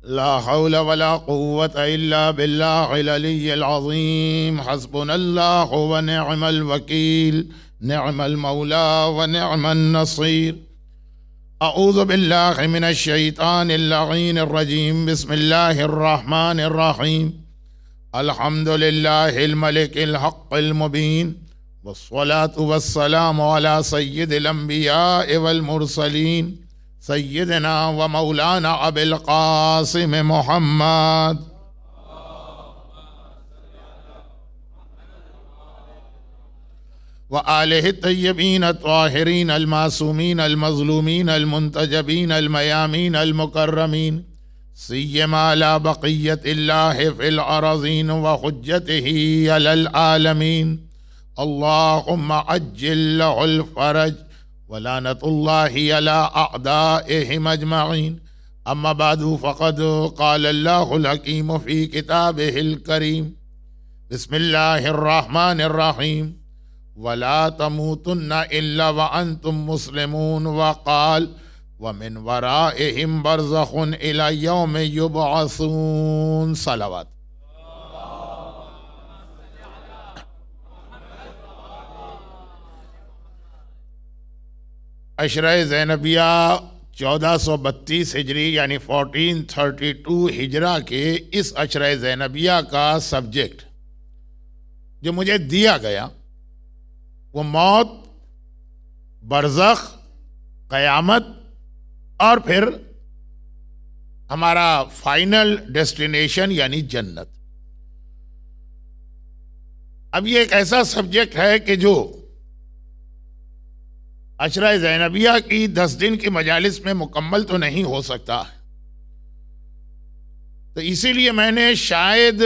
ला हौला वला कुव्वता इल्ला बिल्लाहिल अलिय्यिल अज़ीम। हस्बुनल्लाहु व निअमल वकील, निअमल मौला व निअमन नसीर। अऊज़ु बिल्लाहि मिनश शैतानिर लईनिर रजीम। बिस्मिल्लाहिर रहमानिर रहीम। अल्हम्दुलिल्लाहिल मलिकिल हक़्क़िल मुबीन वस्सलातु वस्सलामु अला सय्यिदिल अंबिया'i वल मुरसलीन सय्यिदना व मौलाना अबिल क़ासिम मुहम्मद। व आलिहि तय्यबीन अत्ताहिरीन अलमासूमीन अलमज़लूमीन अलमुंतजबीन अलमयामीन अलमुकर्रमीन सिय्यमा अला बक़िय्यतिल्लाहि फ़िल अरज़ीन व हुज्जतिही अलल आलमीन। अल्लाहुम्मा अज्जिल लहुल फ़रज व लानतुल्लाहि अला अअदाइहिम अजमईन। अम्मा बादु फ़क़द क़ालल्लाहुल हकीम फ़ी किताबिहिल करीम। बिस्मिल्लाहिर रहमानिर रहीम। वला तमूतुन्ना इल्ला व अंतुम मुस्लिमून। व क़ाल व मिन वराइहिम बरज़ख़ुन इला यौमि युबअसून। सलावत। अशरा ज़ैनबिया 1432 हिजरी यानी 1432 हिजरा के इस अशरा ज़ैनबिया का सब्जेक्ट जो मुझे दिया गया वो मौत, बरज़ख, क़यामत और फिर हमारा फाइनल डेस्टिनेशन यानी जन्नत। अब ये एक ऐसा सब्जेक्ट है कि जो अशरा ज़ैनबिया की 10 दिन की मजालिस में मुकम्मल तो नहीं हो सकता, तो इसीलिए मैंने शायद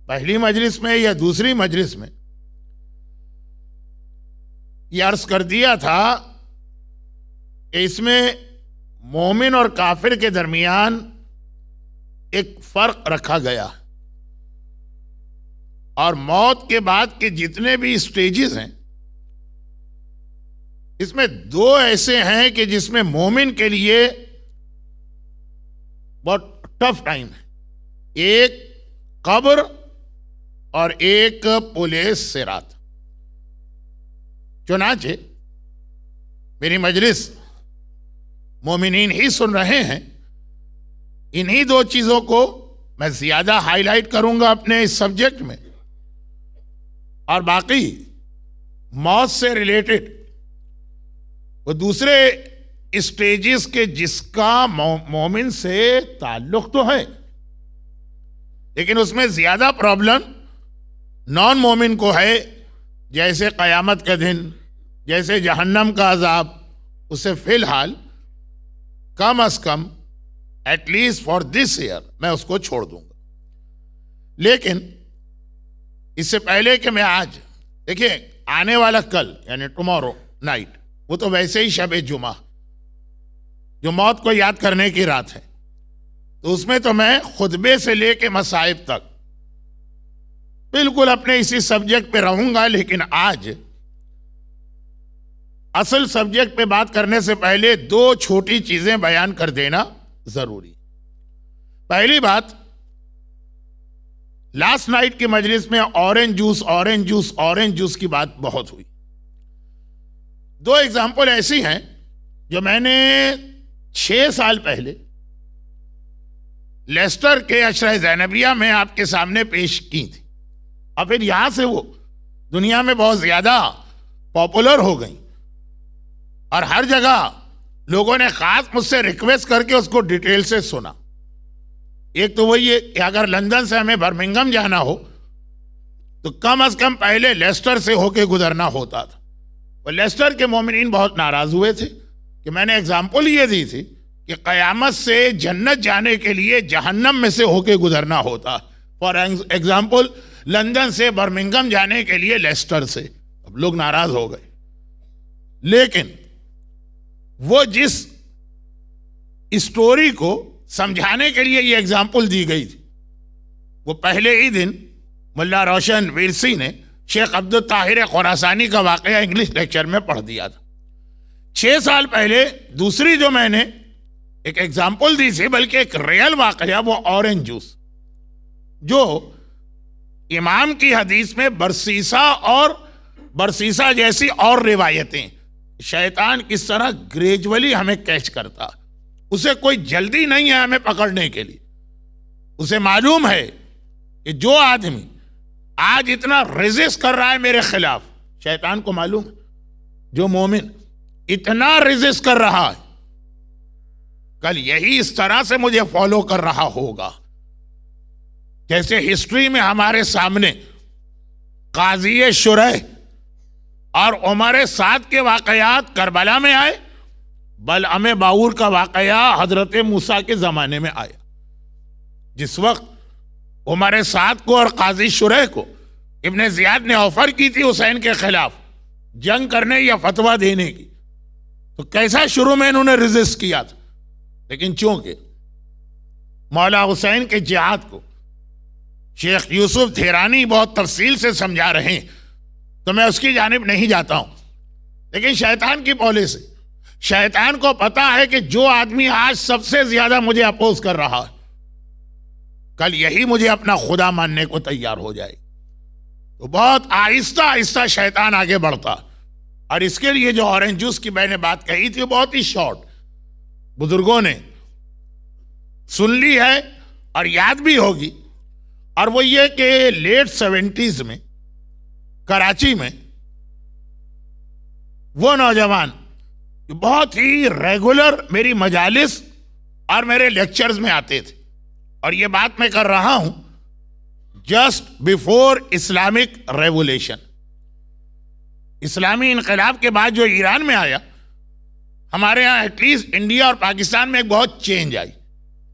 पहली मजलिस में या दूसरी मजलिस में ये अर्ज कर दिया था कि इसमें मोमिन और काफिर के दरमियान एक फर्क रखा गया और मौत के बाद के जितने भी स्टेजेस हैं इसमें 2 ऐसे हैं कि जिसमें मोमिन के लिए बहुत टफ टाइम है। एक कब्र और एक पुलिस सिरात। चुनाचे मेरी मजलिस मोमिनीन ही सुन रहे हैं, इन्हीं 2 चीजों को मैं ज्यादा हाईलाइट करूंगा अपने इस सब्जेक्ट में, और बाकी मौत से रिलेटेड वो दूसरे स्टेजेस के जिसका मोमिन से ताल्लुक तो है लेकिन उसमें ज्यादा प्रॉब्लम नॉन मोमिन को है, जैसे क़यामत का दिन, जैसे जहन्नम का अजाब। उसे फिलहाल कम अज कम एटलीस्ट फॉर दिस ईयर मैं उसको छोड़ दूंगा। लेकिन इससे पहले कि मैं आज, देखिए आने वाला कल यानी टुमारो नाइट वो तो वैसे ही शब जुमा जो मौत को याद करने की रात है, तो उसमें तो मैं खुतबे से लेके मसाइब तक बिल्कुल अपने इसी सब्जेक्ट पे रहूंगा। लेकिन आज असल सब्जेक्ट पे बात करने से पहले 2 छोटी चीजें बयान कर देना जरूरी। पहली बात, लास्ट नाइट की मजलिस में ऑरेंज जूस की बात बहुत हुई। 2 एग्जाम्पल ऐसी हैं जो मैंने 6 साल पहले लेस्टर के अशरा ज़ैनबिया में आपके सामने पेश की थी और फिर यहां से वो दुनिया में बहुत ज्यादा पॉपुलर हो गई और हर जगह लोगों ने खास मुझसे रिक्वेस्ट करके उसको डिटेल से सुना। एक तो वही है कि अगर लंदन से हमें बर्मिंघम जाना हो तो कम अज कम पहले लेस्टर से होके गुजरना होता था। और लेस्टर के मोमिनीन बहुत नाराज हुए थे कि मैंने एग्जाम्पल ये दी थी कि क़यामत से जन्नत जाने के लिए जहन्नम में से होके गुजरना होता। फॉर एग्जाम्पल लंदन से बर्मिंघम जाने के लिए लेस्टर से। अब लोग नाराज हो गए, लेकिन वो जिस स्टोरी को समझाने के लिए ये एग्जाम्पल दी गई थी वो पहले ही दिन मुल्ला रोशन वीरसी ने शेख अब्दुल ताहिर खुरासानी का वाकया इंग्लिश लेक्चर में पढ़ दिया था। 6 साल पहले दूसरी जो मैंने एक एग्जाम्पल दी थी, बल्कि एक रियल वाकया, वो ऑरेंज जूस, जो इमाम की हदीस में बरसीसा जैसी और रिवायतें, शैतान किस तरह ग्रेजुअली हमें कैच करता, उसे कोई जल्दी नहीं है हमें पकड़ने के लिए। उसे मालूम है कि जो आदमी आज इतना रेजिस्ट कर रहा है मेरे खिलाफ, शैतान को मालूम है जो मोमिन इतना रेजिस्ट कर रहा है, कल यही इस तरह से मुझे फॉलो कर रहा होगा जैसे हिस्ट्री में हमारे सामने काजी शुरह और उमर साद के वाकयात करबला में आए, बलअम बाऊर का वाकया हजरत मूसा के जमाने में आया। जिस वक्त उमर साद को और काजी शुरह को इब्ने जियाद ने ऑफर की थी हुसैन के खिलाफ जंग करने या फतवा देने की, तो कैसा शुरू में इन्होंने रेजिस्ट किया था, लेकिन चूंकि मौला हुसैन के जिहाद को शेख यूसुफ थिरानी बहुत तफसील से समझा रहे हैं, तो मैं उसकी जानिब नहीं जाता हूं। लेकिन शैतान की पॉलिसी, शैतान को पता है कि जो आदमी आज सबसे ज्यादा मुझे अपोज कर रहा है, कल यही मुझे अपना खुदा मानने को तैयार हो जाए। तो बहुत आहिस्ता आहिस्ता शैतान आगे बढ़ता, और इसके लिए जो ऑरेंज जूस की मैंने बात कही थी बहुत ही शॉर्ट, बुजुर्गों ने सुन ली है और याद भी होगी, और वो ये कि लेट 70s में कराची में वो नौजवान जो बहुत ही रेगुलर मेरी मजालिस और मेरे लेक्चर्स में आते थे, और ये बात मैं कर रहा हूं जस्ट बिफोर इस्लामिक रेवोल्यूशन, इस्लामी इनकलाब के बाद जो ईरान में आया, हमारे यहाँ एटलीस्ट इंडिया और पाकिस्तान में एक बहुत चेंज आई,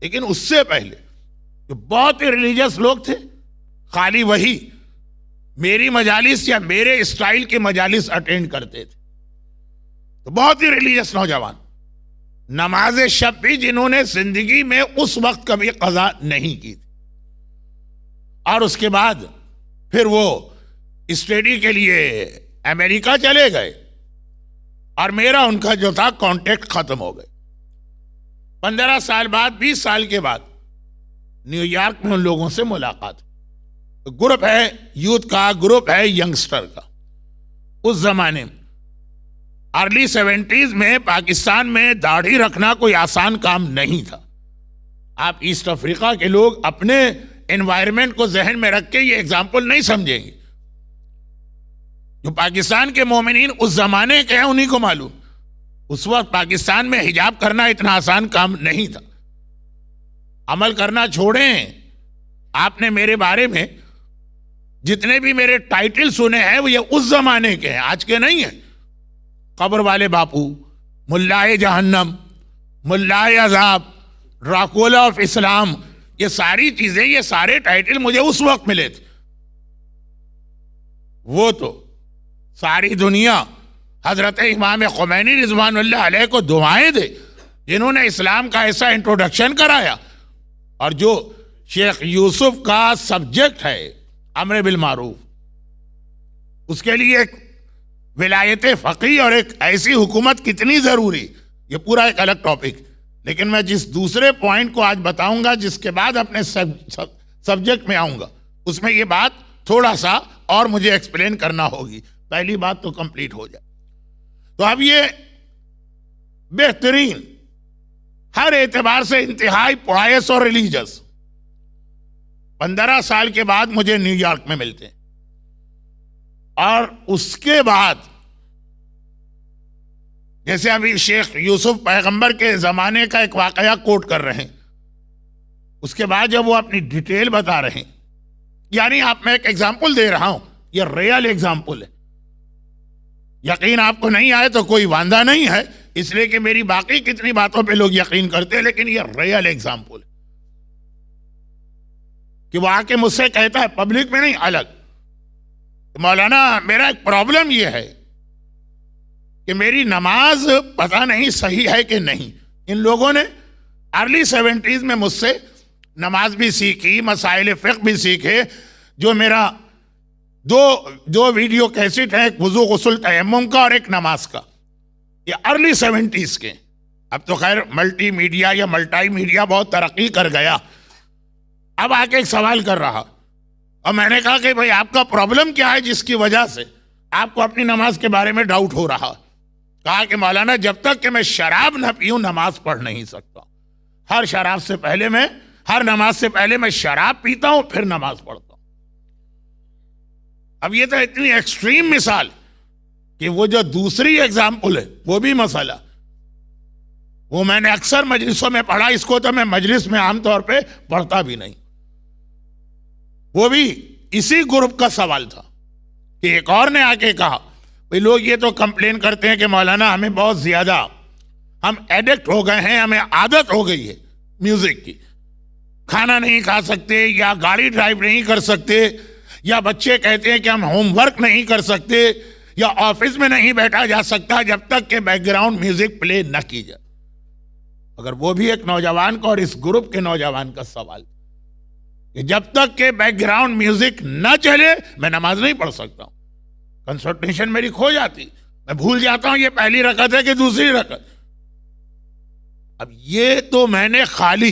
लेकिन उससे पहले जो बहुत ही रिलीजियस लोग थे, खाली वही मेरी मजालिस या मेरे स्टाइल के मजालिस अटेंड करते थे। तो बहुत ही रिलीजियस नौजवान, नमाज शब भी जिन्होंने जिंदगी में उस वक्त कभी कज़ा नहीं की थी, और उसके बाद फिर वो स्टडी के लिए अमेरिका चले गए, और मेरा उनका जो था कांटेक्ट खत्म हो गए। 15 साल बाद, 20 साल के बाद न्यूयॉर्क में उन लोगों से मुलाकात। तो ग्रुप है यूथ का, ग्रुप है यंगस्टर का। उस जमाने में अर्ली 70s में पाकिस्तान में दाढ़ी रखना कोई आसान काम नहीं था। आप ईस्ट अफ्रीका के लोग अपने एनवायरनमेंट को जहन में रख के ये एग्जाम्पल नहीं समझेंगे। जो पाकिस्तान के मोमिनीन उस जमाने के हैं उन्हीं को मालूम, उस वक्त पाकिस्तान में हिजाब करना इतना आसान काम नहीं था। अमल करना छोड़ें, आपने मेरे बारे में जितने भी मेरे टाइटल सुने हैं वो ये उस जमाने के हैं, आज के नहीं है। कब्र वाले बापू, मुल्लाए जहन्नम, मुल्लाए अजाब, ड्राकुला ऑफ इस्लाम, ये सारी चीजें, ये सारे टाइटल मुझे उस वक्त मिले थे। वो तो सारी दुनिया हजरत इमाम खुमैनी रिजवानुल्लाह अलैह को दुआएं दे, जिन्होंने इस्लाम का ऐसा इंट्रोडक्शन कराया, और जो शेख यूसुफ का सब्जेक्ट है अम्र बिल मारूफ, उसके लिए एक विलायत फ़क़ी और एक ऐसी हुकूमत कितनी ज़रूरी, ये पूरा एक अलग टॉपिक। लेकिन मैं जिस दूसरे पॉइंट को आज बताऊंगा, जिसके बाद अपने सब्जेक्ट में आऊंगा, उसमें ये बात थोड़ा सा और मुझे एक्सप्लेन करना होगी। पहली बात तो कंप्लीट हो जाए। तो अब ये बेहतरीन, हर एतबार से इंतहाई पॉयस और रिलीजियस 15 साल के बाद मुझे न्यूयॉर्क में मिलते हैं, और उसके बाद जैसे अभी शेख यूसुफ पैगंबर के जमाने का एक वाकया कोट कर रहे हैं, उसके बाद जब वो अपनी डिटेल बता रहे हैं, यानी आप, मैं एक एग्जाम्पल दे रहा हूं, ये रियल एग्जाम्पल है। यकीन आपको नहीं आए तो कोई वांदा नहीं है, इसलिए कि मेरी बाकी कितनी बातों पे लोग यकीन करते हैं, लेकिन ये रियल एग्जाम्पल है कि वो आके मुझसे कहता है, पब्लिक में नहीं, अलग, मौलाना मेरा एक प्रॉब्लम यह है कि मेरी नमाज पता नहीं सही है कि नहीं। इन लोगों ने अर्ली 70s में मुझसे नमाज भी सीखी, मसाइल फ़िक़्ह भी सीखे। जो मेरा दो वीडियो कैसेट है, एक वुज़ू गुस्ल तयम्मुम का और एक नमाज का, ये अर्ली 70s के। अब तो खैर मल्टीमीडिया या मल्टी मीडिया बहुत तरक्की कर गया। अब आके एक सवाल कर रहा और मैंने कहा कि भाई आपका प्रॉब्लम क्या है जिसकी वजह से आपको अपनी नमाज के बारे में डाउट हो रहा। कहा कि मौलाना जब तक कि मैं शराब न पीऊं नमाज पढ़ नहीं सकता। हर नमाज से पहले मैं शराब पीता हूं फिर नमाज पढ़ता हूं। अब ये तो इतनी एक्सट्रीम मिसाल कि वो जो दूसरी एग्जाम्पल है वो भी मसला, वो मैंने अक्सर मजलिसों में पढ़ा। इसको तो मैं मजलिस में आमतौर पे पढ़ता भी नहीं। वो भी इसी ग्रुप का सवाल था कि एक और ने आके कहा भाई लोग ये तो कंप्लेन करते हैं कि मौलाना हमें बहुत ज्यादा हम एडिक्ट हो गए हैं, हमें आदत हो गई है म्यूजिक की, खाना नहीं खा सकते या गाड़ी ड्राइव नहीं कर सकते या बच्चे कहते हैं कि हम होमवर्क नहीं कर सकते या ऑफिस में नहीं बैठा जा सकता जब तक कि बैकग्राउंड म्यूजिक प्ले न की जाए। अगर वो भी एक नौजवान का और इस ग्रुप के नौजवान का सवाल कि जब तक के बैकग्राउंड म्यूजिक न चले मैं नमाज नहीं पढ़ सकता हूं, कंसंट्रेशन मेरी खो जाती, मैं भूल जाता हूं ये पहली रकत है कि दूसरी रकत। अब ये तो मैंने खाली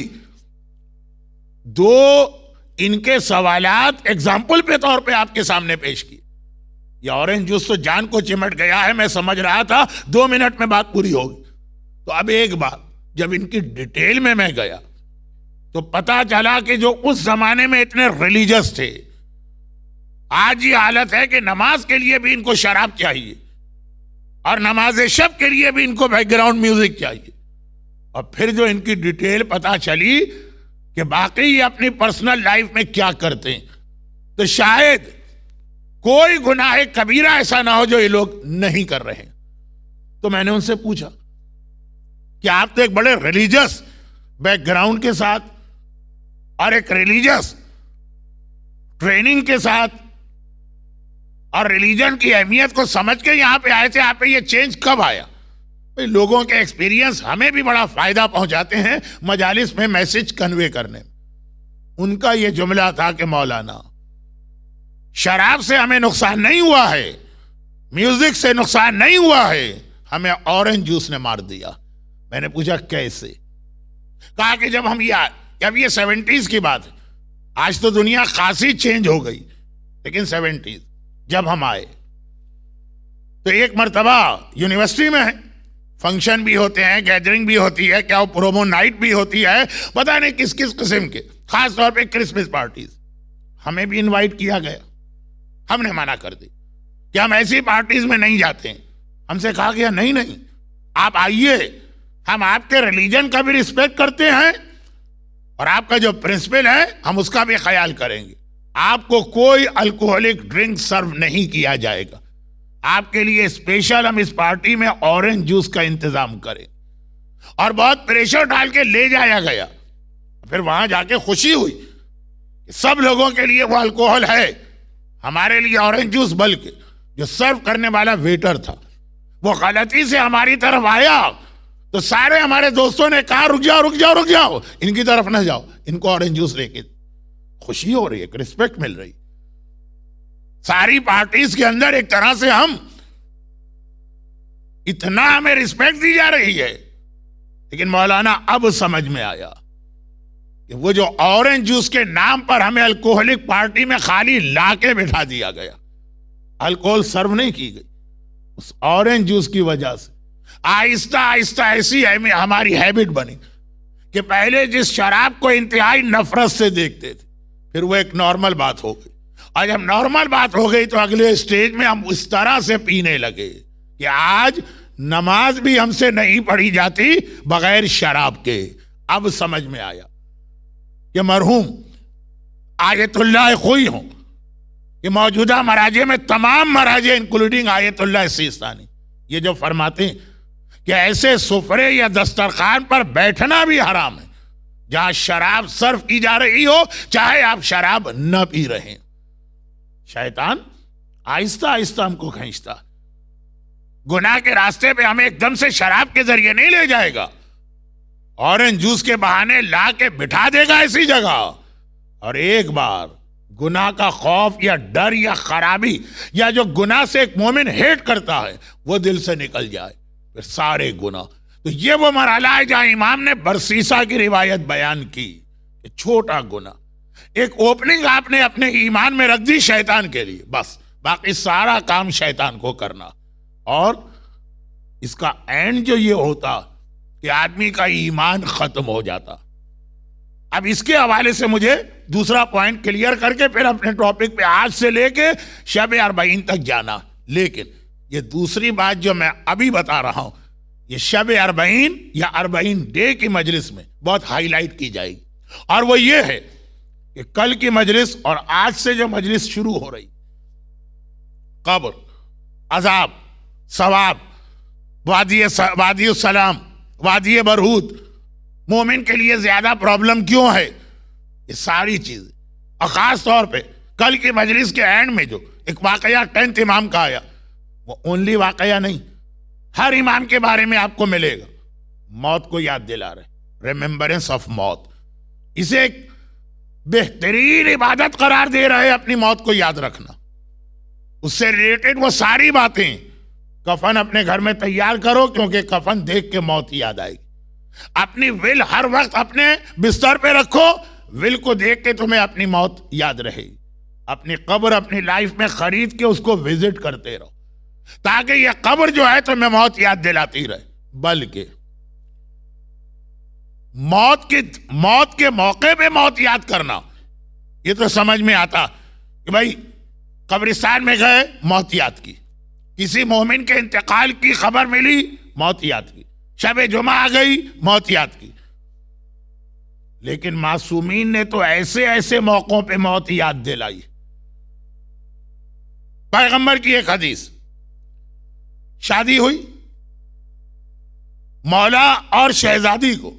दो इनके सवालात एग्जाम्पल के तौर पे आपके सामने पेश किए। ये ऑरेंज जूस तो जान को चिमट गया है, मैं समझ रहा था 2 मिनट में बात पूरी होगी। तो अब एक बात, जब इनकी डिटेल में मैं गया तो पता चला कि जो उस जमाने में इतने रिलीजियस थे, आज ये हालत है कि नमाज के लिए भी इनको शराब चाहिए और नमाज शब के लिए भी इनको बैकग्राउंड म्यूजिक चाहिए। और फिर जो इनकी डिटेल पता चली कि बाकी ये अपनी पर्सनल लाइफ में क्या करते हैं, तो शायद कोई गुनाह कबीरा ऐसा ना हो जो ये लोग नहीं कर रहे हैं। तो मैंने उनसे पूछा कि आप तो एक बड़े रिलीजियस बैकग्राउंड के साथ और एक रिलीजियस ट्रेनिंग के साथ और रिलीजन की अहमियत को समझ के यहां पे आए थे, आप पे ये चेंज कब आया? लोगों के एक्सपीरियंस हमें भी बड़ा फायदा पहुंचाते हैं मजालिस में मैसेज कन्वे करने में। उनका ये जुमला था कि मौलाना शराब से हमें नुकसान नहीं हुआ है, म्यूजिक से नुकसान नहीं हुआ है, हमें ऑरेंज जूस ने मार दिया। मैंने पूछा कैसे? कहा कि जब ये 70s की बात है, आज तो दुनिया खासी चेंज हो गई, लेकिन 70s जब हम आए तो एक मर्तबा यूनिवर्सिटी में है, फंक्शन भी होते हैं, गैदरिंग भी होती है, क्या वो प्रोमो नाइट भी होती है, पता नहीं किस किस किस्म के, खास तौर पे क्रिसमस पार्टीज। हमें भी इनवाइट किया गया, हमने मना कर दी कि हम ऐसी पार्टीज में नहीं जाते हैं। हमसे कहा गया नहीं आप आइए, हम आपके रिलीजन का भी रिस्पेक्ट करते हैं और आपका जो प्रिंसिपल है हम उसका भी ख्याल करेंगे। आपको कोई अल्कोहलिक ड्रिंक सर्व नहीं किया जाएगा, आपके लिए स्पेशल हम इस पार्टी में ऑरेंज जूस का इंतजाम करें। और बहुत प्रेशर डाल के ले जाया गया। फिर वहां जाके खुशी हुई कि सब लोगों के लिए वो अल्कोहल है, हमारे लिए ऑरेंज जूस। बल्कि जो सर्व करने वाला वेटर था वो गलती से हमारी तरफ आया तो सारे हमारे दोस्तों ने कहा रुक जाओ, इनकी तरफ ना जाओ, इनको ऑरेंज जूस लेके। खुशी हो रही है, रिस्पेक्ट मिल रही। सारी पार्टीज के अंदर एक तरह से हम इतना हमें रिस्पेक्ट दी जा रही है। लेकिन मौलाना अब समझ में आया कि वो जो ऑरेंज जूस के नाम पर हमें अल्कोहलिक पार्टी में खाली लाके बिठा दिया गया, अल्कोहल सर्व नहीं की गई, उस ऑरेंज जूस की वजह से आहिस्ता आहिस्ता ऐसी हमारी हैबिट बनी कि पहले जिस शराब को इंतहाई नफरत से देखते थे, फिर वो एक नॉर्मल बात हो गई। और जब नॉर्मल बात हो गई तो अगले स्टेज में हम उस तरह से पीने लगे कि आज नमाज भी हमसे नहीं पढ़ी जाती बगैर शराब के। अब समझ में आया कि मरहूम आयतुल्लाह खुई हों, कि मौजूदा मराजे में तमाम मराजे इंक्लूडिंग आयतुल्लाह सिस्तानी ये जो फरमाते हैं कि ऐसे सुफरे या दस्तरखान पर बैठना भी हराम है जहां शराब सर्व की जा रही हो, चाहे आप शराब न पी रहे। शैतान आहिस्ता आहिस्ता हमको खींचता, गुनाह के रास्ते पे हमें एकदम से शराब के जरिए नहीं ले जाएगा, ऑरेंज जूस के बहाने ला के बिठा देगा ऐसी जगह। और एक बार गुनाह का खौफ या डर या खराबी या जो गुनाह से एक मोमिन हेट करता है वो दिल से निकल जाए, फिर सारे गुनाह तो ये वो मरहला है जहां इमाम ने बरसीसा की रिवायत बयान की, छोटा गुना, एक ओपनिंग आपने अपने ईमान में रख दी शैतान के लिए, बस बाकी सारा काम शैतान को करना। और इसका एंड जो ये होता कि आदमी का ईमान खत्म हो जाता। अब इसके हवाले से मुझे दूसरा पॉइंट क्लियर करके फिर अपने टॉपिक पे आज से लेके शब अरबईन तक जाना। लेकिन ये दूसरी बात जो मैं अभी बता रहा हूं, ये शब अरबईन या अरबईन डे की मजलिस में बहुत हाईलाइट की जाएगी। और वो ये है कि कल की मजलिस और आज से जो मजलिस शुरू हो रही, कब्र, अजाब, सवाब, वादी सलाम, वादी बरहूत, मोमिन के लिए ज्यादा प्रॉब्लम क्यों है, ये सारी चीज। और खास तौर पे कल की मजलिस के एंड में जो एक वाकया 10th इमाम का आया, वो ओनली वाकया नहीं, हर इमाम के बारे में आपको मिलेगा। मौत को याद दिला रहे, रिमेम्बरेंस ऑफ मौत, इसे एक बेहतरीन इबादत करार दे रहे, अपनी मौत को याद रखना। उससे रिलेटेड वो सारी बातें, कफन अपने घर में तैयार करो क्योंकि कफन देख के मौत याद आएगी। अपनी विल हर वक्त अपने बिस्तर पे रखो, विल को देख के तुम्हें अपनी मौत याद रहेगी। अपनी कब्र अपनी लाइफ में खरीद के उसको विजिट करते रहो, ताकि यह कब्र जो है तुम्हें मौत याद दिलाती रहे। बल्कि मौत के मौके पे मौत याद करना, ये तो समझ में आता कि भाई कब्रिस्तान में गए, मौत याद की, किसी मोमिन के इंतकाल की खबर मिली, मौत याद की, शब जुमा आ गई, मौत याद की। लेकिन मासूमीन ने तो ऐसे ऐसे मौकों पे मौत याद दिलाई। पैगंबर की एक हदीस, शादी हुई, मौला और शहजादी को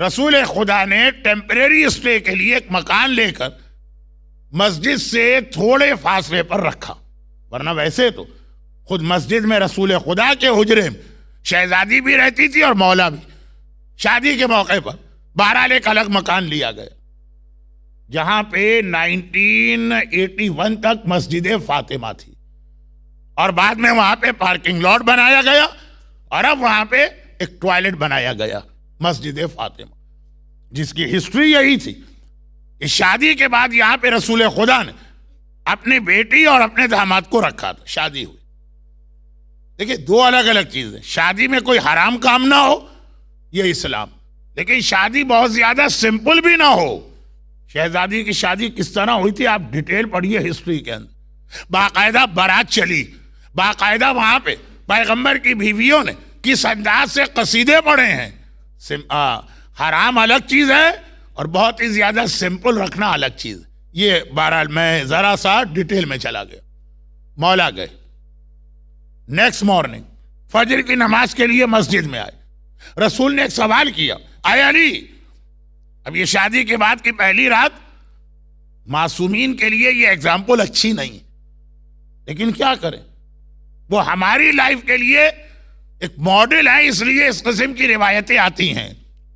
रसूल खुदा ने टेम्परेरी स्टे के लिए एक मकान लेकर मस्जिद से थोड़े फासले पर रखा, वरना वैसे तो खुद मस्जिद में रसूल खुदा के हुजरे में शहजादी भी रहती थी और मौला भी। शादी के मौके पर बहरहाल एक अलग मकान लिया गया, जहां पे 1981 तक मस्जिद फातिमा थी, और बाद में वहां पे पार्किंग लॉट बनाया गया, और अब वहां पे एक टॉयलेट बनाया गया, मस्जिद फातिमा, जिसकी हिस्ट्री यही थी कि शादी के बाद यहां पे रसूल खुदा ने अपनी बेटी और अपने दामाद को रखा था। शादी हुई, देखिए दो अलग अलग चीजें, शादी में कोई हराम काम ना हो, ये इस्लाम, लेकिन शादी बहुत ज्यादा सिंपल भी ना हो। शहजादी की शादी किस तरह हुई थी आप डिटेल पढ़िए हिस्ट्री के अंदर। बाकायदा बारात चली, बाकायदा वहां पे पैगंबर की बीवियों ने किस अंदाज से कसीदे पढ़े हैं। हराम अलग चीज है और बहुत ही ज्यादा सिंपल रखना अलग चीज। ये बहरहाल मैं जरा सा डिटेल में चला गया। मौला गए, नेक्स्ट मॉर्निंग फजर की नमाज के लिए मस्जिद में आए। रसूल ने एक सवाल किया, आए अली, अब ये शादी के बाद की पहली रात, मासूमीन के लिए ये एग्जाम्पल अच्छी नहीं, लेकिन क्या करें, वो हमारी लाइफ के लिए एक मॉडल है, इसलिए इस किस्म की रिवायतें आती हैं।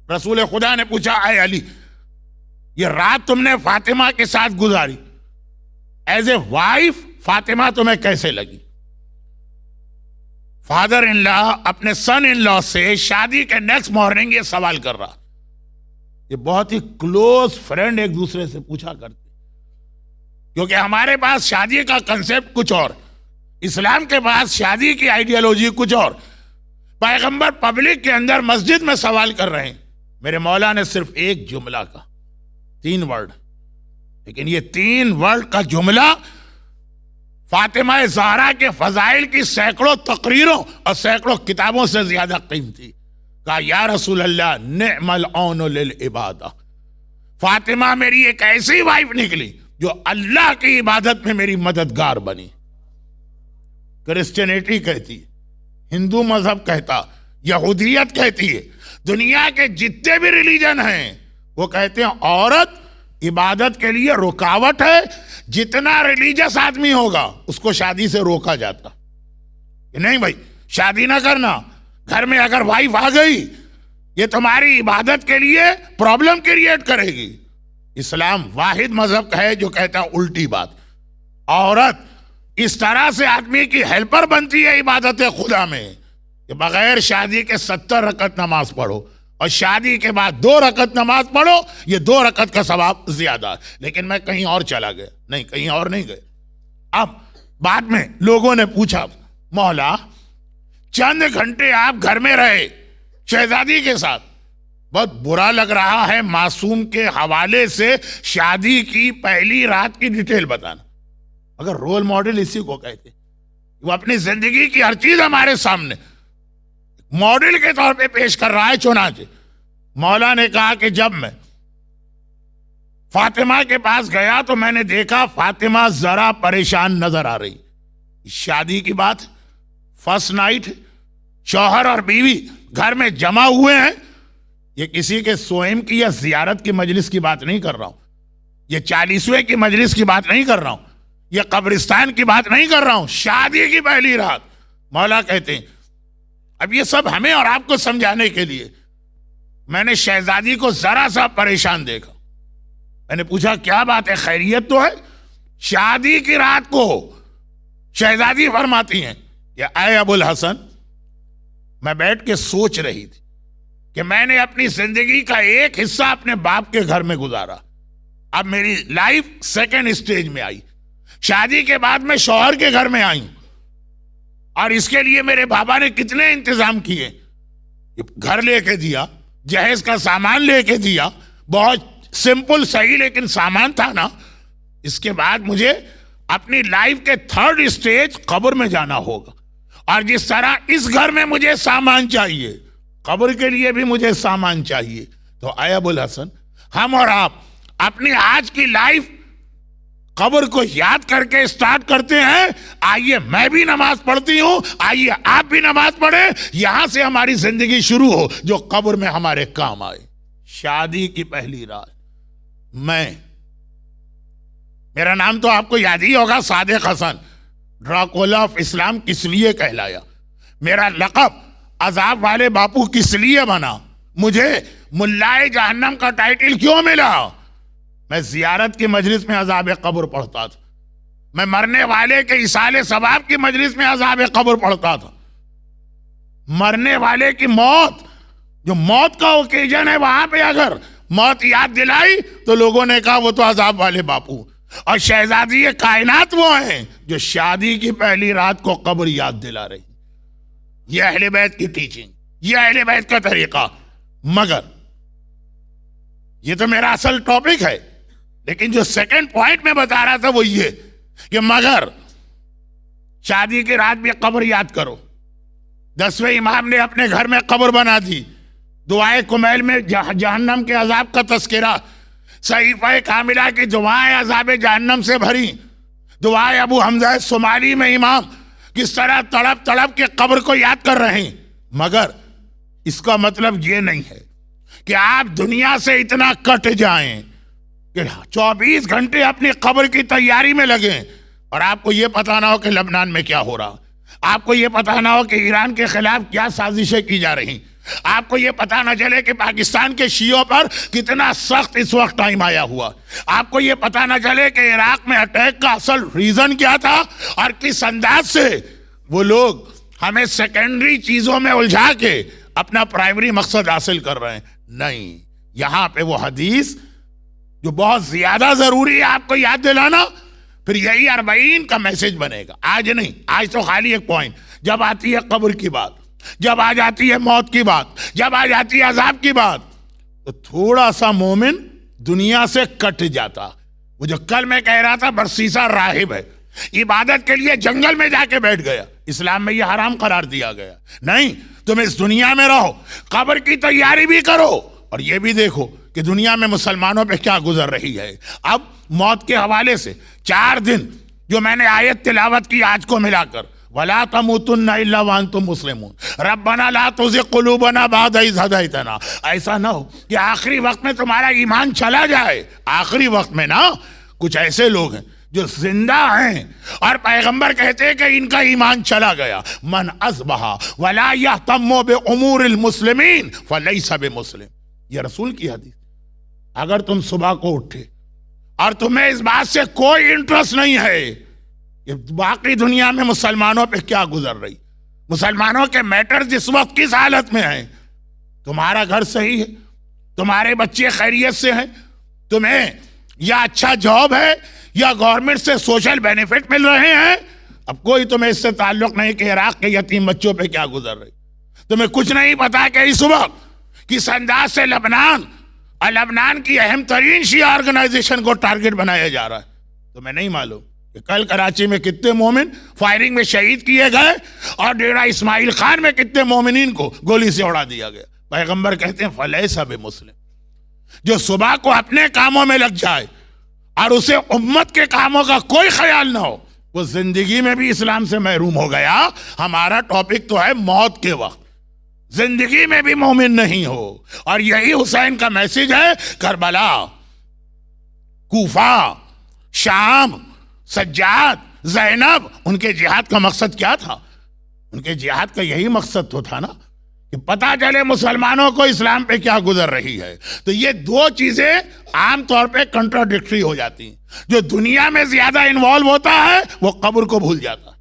रसूल खुदा ने पूछा, आए अली, ये रात तुमने फातिमा के साथ गुजारी, एज ए वाइफ फातिमा तुम्हें कैसे लगी? फादर इन लॉ अपने सन इन लॉ से शादी के नेक्स्ट मॉर्निंग ये सवाल कर रहा। ये बहुत ही क्लोज फ्रेंड एक दूसरे से पूछा करते, क्योंकि हमारे पास शादी का कंसेप्ट कुछ और, इस्लाम के पास शादी की आइडियोलॉजी कुछ और। पैगंबर पब्लिक के अंदर मस्जिद में सवाल कर रहे हैं, मेरे मौला ने सिर्फ एक जुमला का, 3 वर्ड, लेकिन ये 3 वर्ड का जुमला फातिमा ज़हरा के फजाइल की सैकड़ों तकरीरों और सैकड़ों किताबों से ज्यादा कीमती। कहा, या रसूल अल्लाह, निअमल औन लिल इबादा, फातिमा मेरी एक ऐसी वाइफ निकली जो अल्लाह की इबादत में मेरी मददगार बनी। क्रिश्चियनिटी कहती है, हिंदू मजहब कहता, यहूदियत कहती है, दुनिया के जितने भी रिलीजन हैं वो कहते हैं औरत इबादत के लिए रुकावट है। जितना रिलीजियस आदमी होगा उसको शादी से रोका जाता, नहीं भाई शादी ना करना, घर में अगर वाइफ आ गई ये तुम्हारी इबादत के लिए प्रॉब्लम क्रिएट करेगी। इस्लाम वाहिद मजहब है जो कहता है उल्टी बात, औरत इस तरह से आदमी की हेल्पर बनती है इबादत खुदा में, कि बगैर शादी के 70 रकत नमाज पढ़ो और शादी के बाद 2 रकत नमाज पढ़ो, ये 2 रकत का सवाब ज्यादा है। लेकिन मैं कहीं और चला गया, नहीं कहीं और नहीं गए। अब बाद में लोगों ने पूछा, मौला चंद घंटे आप घर में रहे शहजादी के साथ, बहुत बुरा लग रहा है मासूम के हवाले से शादी की पहली रात की डिटेल बताना। अगर रोल मॉडल इसी को कहते, वो अपनी जिंदगी की हर चीज हमारे सामने मॉडल के तौर पे पेश कर रहा है। चुनाचे मौला ने कहा कि जब मैं फातिमा के पास गया तो मैंने देखा फातिमा जरा परेशान नजर आ रही। शादी की बात, फर्स्ट नाइट, शौहर और बीवी घर में जमा हुए हैं। ये किसी के सोएम की या जियारत की मजलिस की बात नहीं कर रहा हूं, ये 40वें की मजलिस की बात नहीं कर रहा हूं, ये कब्रिस्तान की बात नहीं कर रहा हूं, शादी की पहली रात। मौला कहते हैं अब ये सब हमें और आपको समझाने के लिए, मैंने शहजादी को जरा सा परेशान देखा। मैंने पूछा क्या बात है, खैरियत तो है? शादी की रात को शहजादी फरमाती हैं कि आए अबुल हसन, मैं बैठ के सोच रही थी कि मैंने अपनी जिंदगी का एक हिस्सा अपने बाप के घर में गुजारा, अब मेरी लाइफ सेकेंड स्टेज में आई, शादी के बाद मैं शौहर के घर में आई और इसके लिए मेरे बाबा ने कितने इंतजाम किए। घर लेके दिया, जहेज का सामान लेके दिया, बहुत सिंपल सही लेकिन सामान था ना। इसके बाद मुझे अपनी लाइफ के थर्ड स्टेज कब्र में जाना होगा और जिस तरह इस घर में मुझे सामान चाहिए, कब्र के लिए भी मुझे सामान चाहिए। तो आए अबुल हसन, हम और आप अपनी आज की लाइफ कब्र को याद करके स्टार्ट करते हैं। आइए मैं भी नमाज पढ़ती हूं, आइए आप भी नमाज पढ़े, यहां से हमारी जिंदगी शुरू हो जो कब्र में हमारे काम आए। शादी की पहली रात, मेरा नाम तो आपको याद ही होगा, Sadiq Hasan, Dracula of Islam किस लिए कहलाया? मेरा लक़ब अजाब वाले बापू किस लिए बना? मुझे मुल्लाए जहन्नम का टाइटल क्यों मिला? मैं जियारत की मजलिस में अजाब कब्र पढ़ता था, मैं मरने वाले के इसाले सवाब की मजलिस में अजाब कब्र पढ़ता था। मरने वाले की मौत, जो मौत का ओकेजन है, वहां पे अगर मौत याद दिलाई तो लोगों ने कहा वो तो अजाब वाले बापू। और शहजादी कायनात वो हैं जो शादी की पहली रात को कब्र याद दिला रही। यह अहले बैत की टीचिंग, यह अहले बैत का तरीका। मगर ये तो मेरा असल टॉपिक है, लेकिन जो सेकंड पॉइंट में बता रहा था वो ये कि मगर शादी की रात भी कब्र याद करो। 10वें इमाम ने अपने घर में कब्र बना दी। दुआए कुमैल में जहन्नम के अजाब का तस्करा, सहीफा कामिला की दुआएं अजाब जहन्नम से भरी। दुआए अबू हमजा सुमाली में इमाम किस तरह तड़प तड़प के कब्र को याद कर रहे हैं। मगर इसका मतलब ये नहीं है कि आप दुनिया से इतना कट जाएं कि 24 घंटे अपनी कब्र की तैयारी में लगे और आपको यह पता ना हो कि लबनान में क्या हो रहा, आपको यह पता ना हो कि ईरान के खिलाफ क्या साजिशें की जा रही, आपको यह पता ना चले कि पाकिस्तान के शियों पर कितना सख्त इस वक्त टाइम आया हुआ, आपको यह पता ना चले कि इराक में अटैक का असल रीजन क्या था और किस अंदाज से वो लोग हमें सेकेंडरी चीजों में उलझा के अपना प्राइमरी मकसद हासिल कर रहे हैं। नहीं, यहां पे वो हदीस जो बहुत ज्यादा जरूरी है आपको याद दिलाना, फिर यही 40 का मैसेज बनेगा। आज नहीं, आज तो खाली एक पॉइंट। जब आती है कब्र की बात, जब आ जाती है मौत की बात, जब आ जाती है अजाब की बात, तो थोड़ा सा मोमिन दुनिया से कट जाता। वो जो कल मैं कह रहा था बरसीसा राहिब है, इबादत के लिए जंगल में जाके बैठ गया, इस्लाम में यह हराम करार दिया गया। नहीं, तुम इस दुनिया में रहो, कब्र की तैयारी भी करो और ये भी देखो कि दुनिया में मुसलमानों पे क्या गुजर रही है। अब मौत के हवाले से 4 दिन जो मैंने आयत तिलावत की आज को मिलाकर, वला तमूतुन्ना इल्ला व अंतुम मुस्लिमून, रब्बना ला तुज़िग़ क़ुलूबना बअद इज़ हदैतना। ऐसा ना हो कि आखिरी वक्त में तुम्हारा ईमान चला जाए। आखिरी वक्त में ना कुछ ऐसे लोग हैं जो जिंदा हैं और पैगंबर कहते हैं कि इनका ईमान चला गया। मन अस्बहा वला यहतम्मु बिउमूरिल मुस्लिमीन फलैसा बिमुस्लिम, ये रसूल की हदीस। अगर तुम सुबह को उठे और तुम्हें इस बात से कोई इंटरेस्ट नहीं है कि बाकी दुनिया में मुसलमानों पे क्या गुजर रही, मुसलमानों के मैटर्स इस वक्त किस हालत में हैं? तुम्हारा घर सही है, तुम्हारे बच्चे खैरियत से हैं, तुम्हें या अच्छा जॉब है या गवर्नमेंट से सोशल बेनिफिट मिल रहे हैं। अब कोई तुम्हें इससे ताल्लुक नहीं कि इराक के यतीम बच्चों पे क्या गुजर रही। तुम्हें कुछ नहीं पता कि इस वक्त किस अंदाज से लबनान और लबनान की अहम तरीन शिया ऑर्गेनाइजेशन को टारगेट बनाया जा रहा है। तुम्हें नहीं मालूम कि कल कराची में कितने मोमिन फायरिंग में शहीद किए गए और डेरा इस्माइल खान में कितने मोमिनीन को गोली से उड़ा दिया गया। पैगंबर कहते हैं फलैसा बिमुस्लिम, जो सुबह को अपने कामों में लग जाए और उसे उम्मत के कामों का कोई ख्याल ना हो, वो जिंदगी में भी इस्लाम से महरूम हो गया। हमारा टॉपिक तो है मौत के वक्त, जिंदगी में भी मोमिन नहीं हो। और यही हुसैन का मैसेज है। करबला, कूफा, शाम, सज्जाद, ज़ैनब, उनके जिहाद का मकसद क्या था? उनके जिहाद का यही मकसद तो था ना कि पता चले मुसलमानों को इस्लाम पे क्या गुजर रही है। तो ये दो चीजें आमतौर पे कंट्राडिक्टरी हो जाती हैं। जो दुनिया में ज्यादा इन्वॉल्व होता है वो कब्र को भूल जाता है,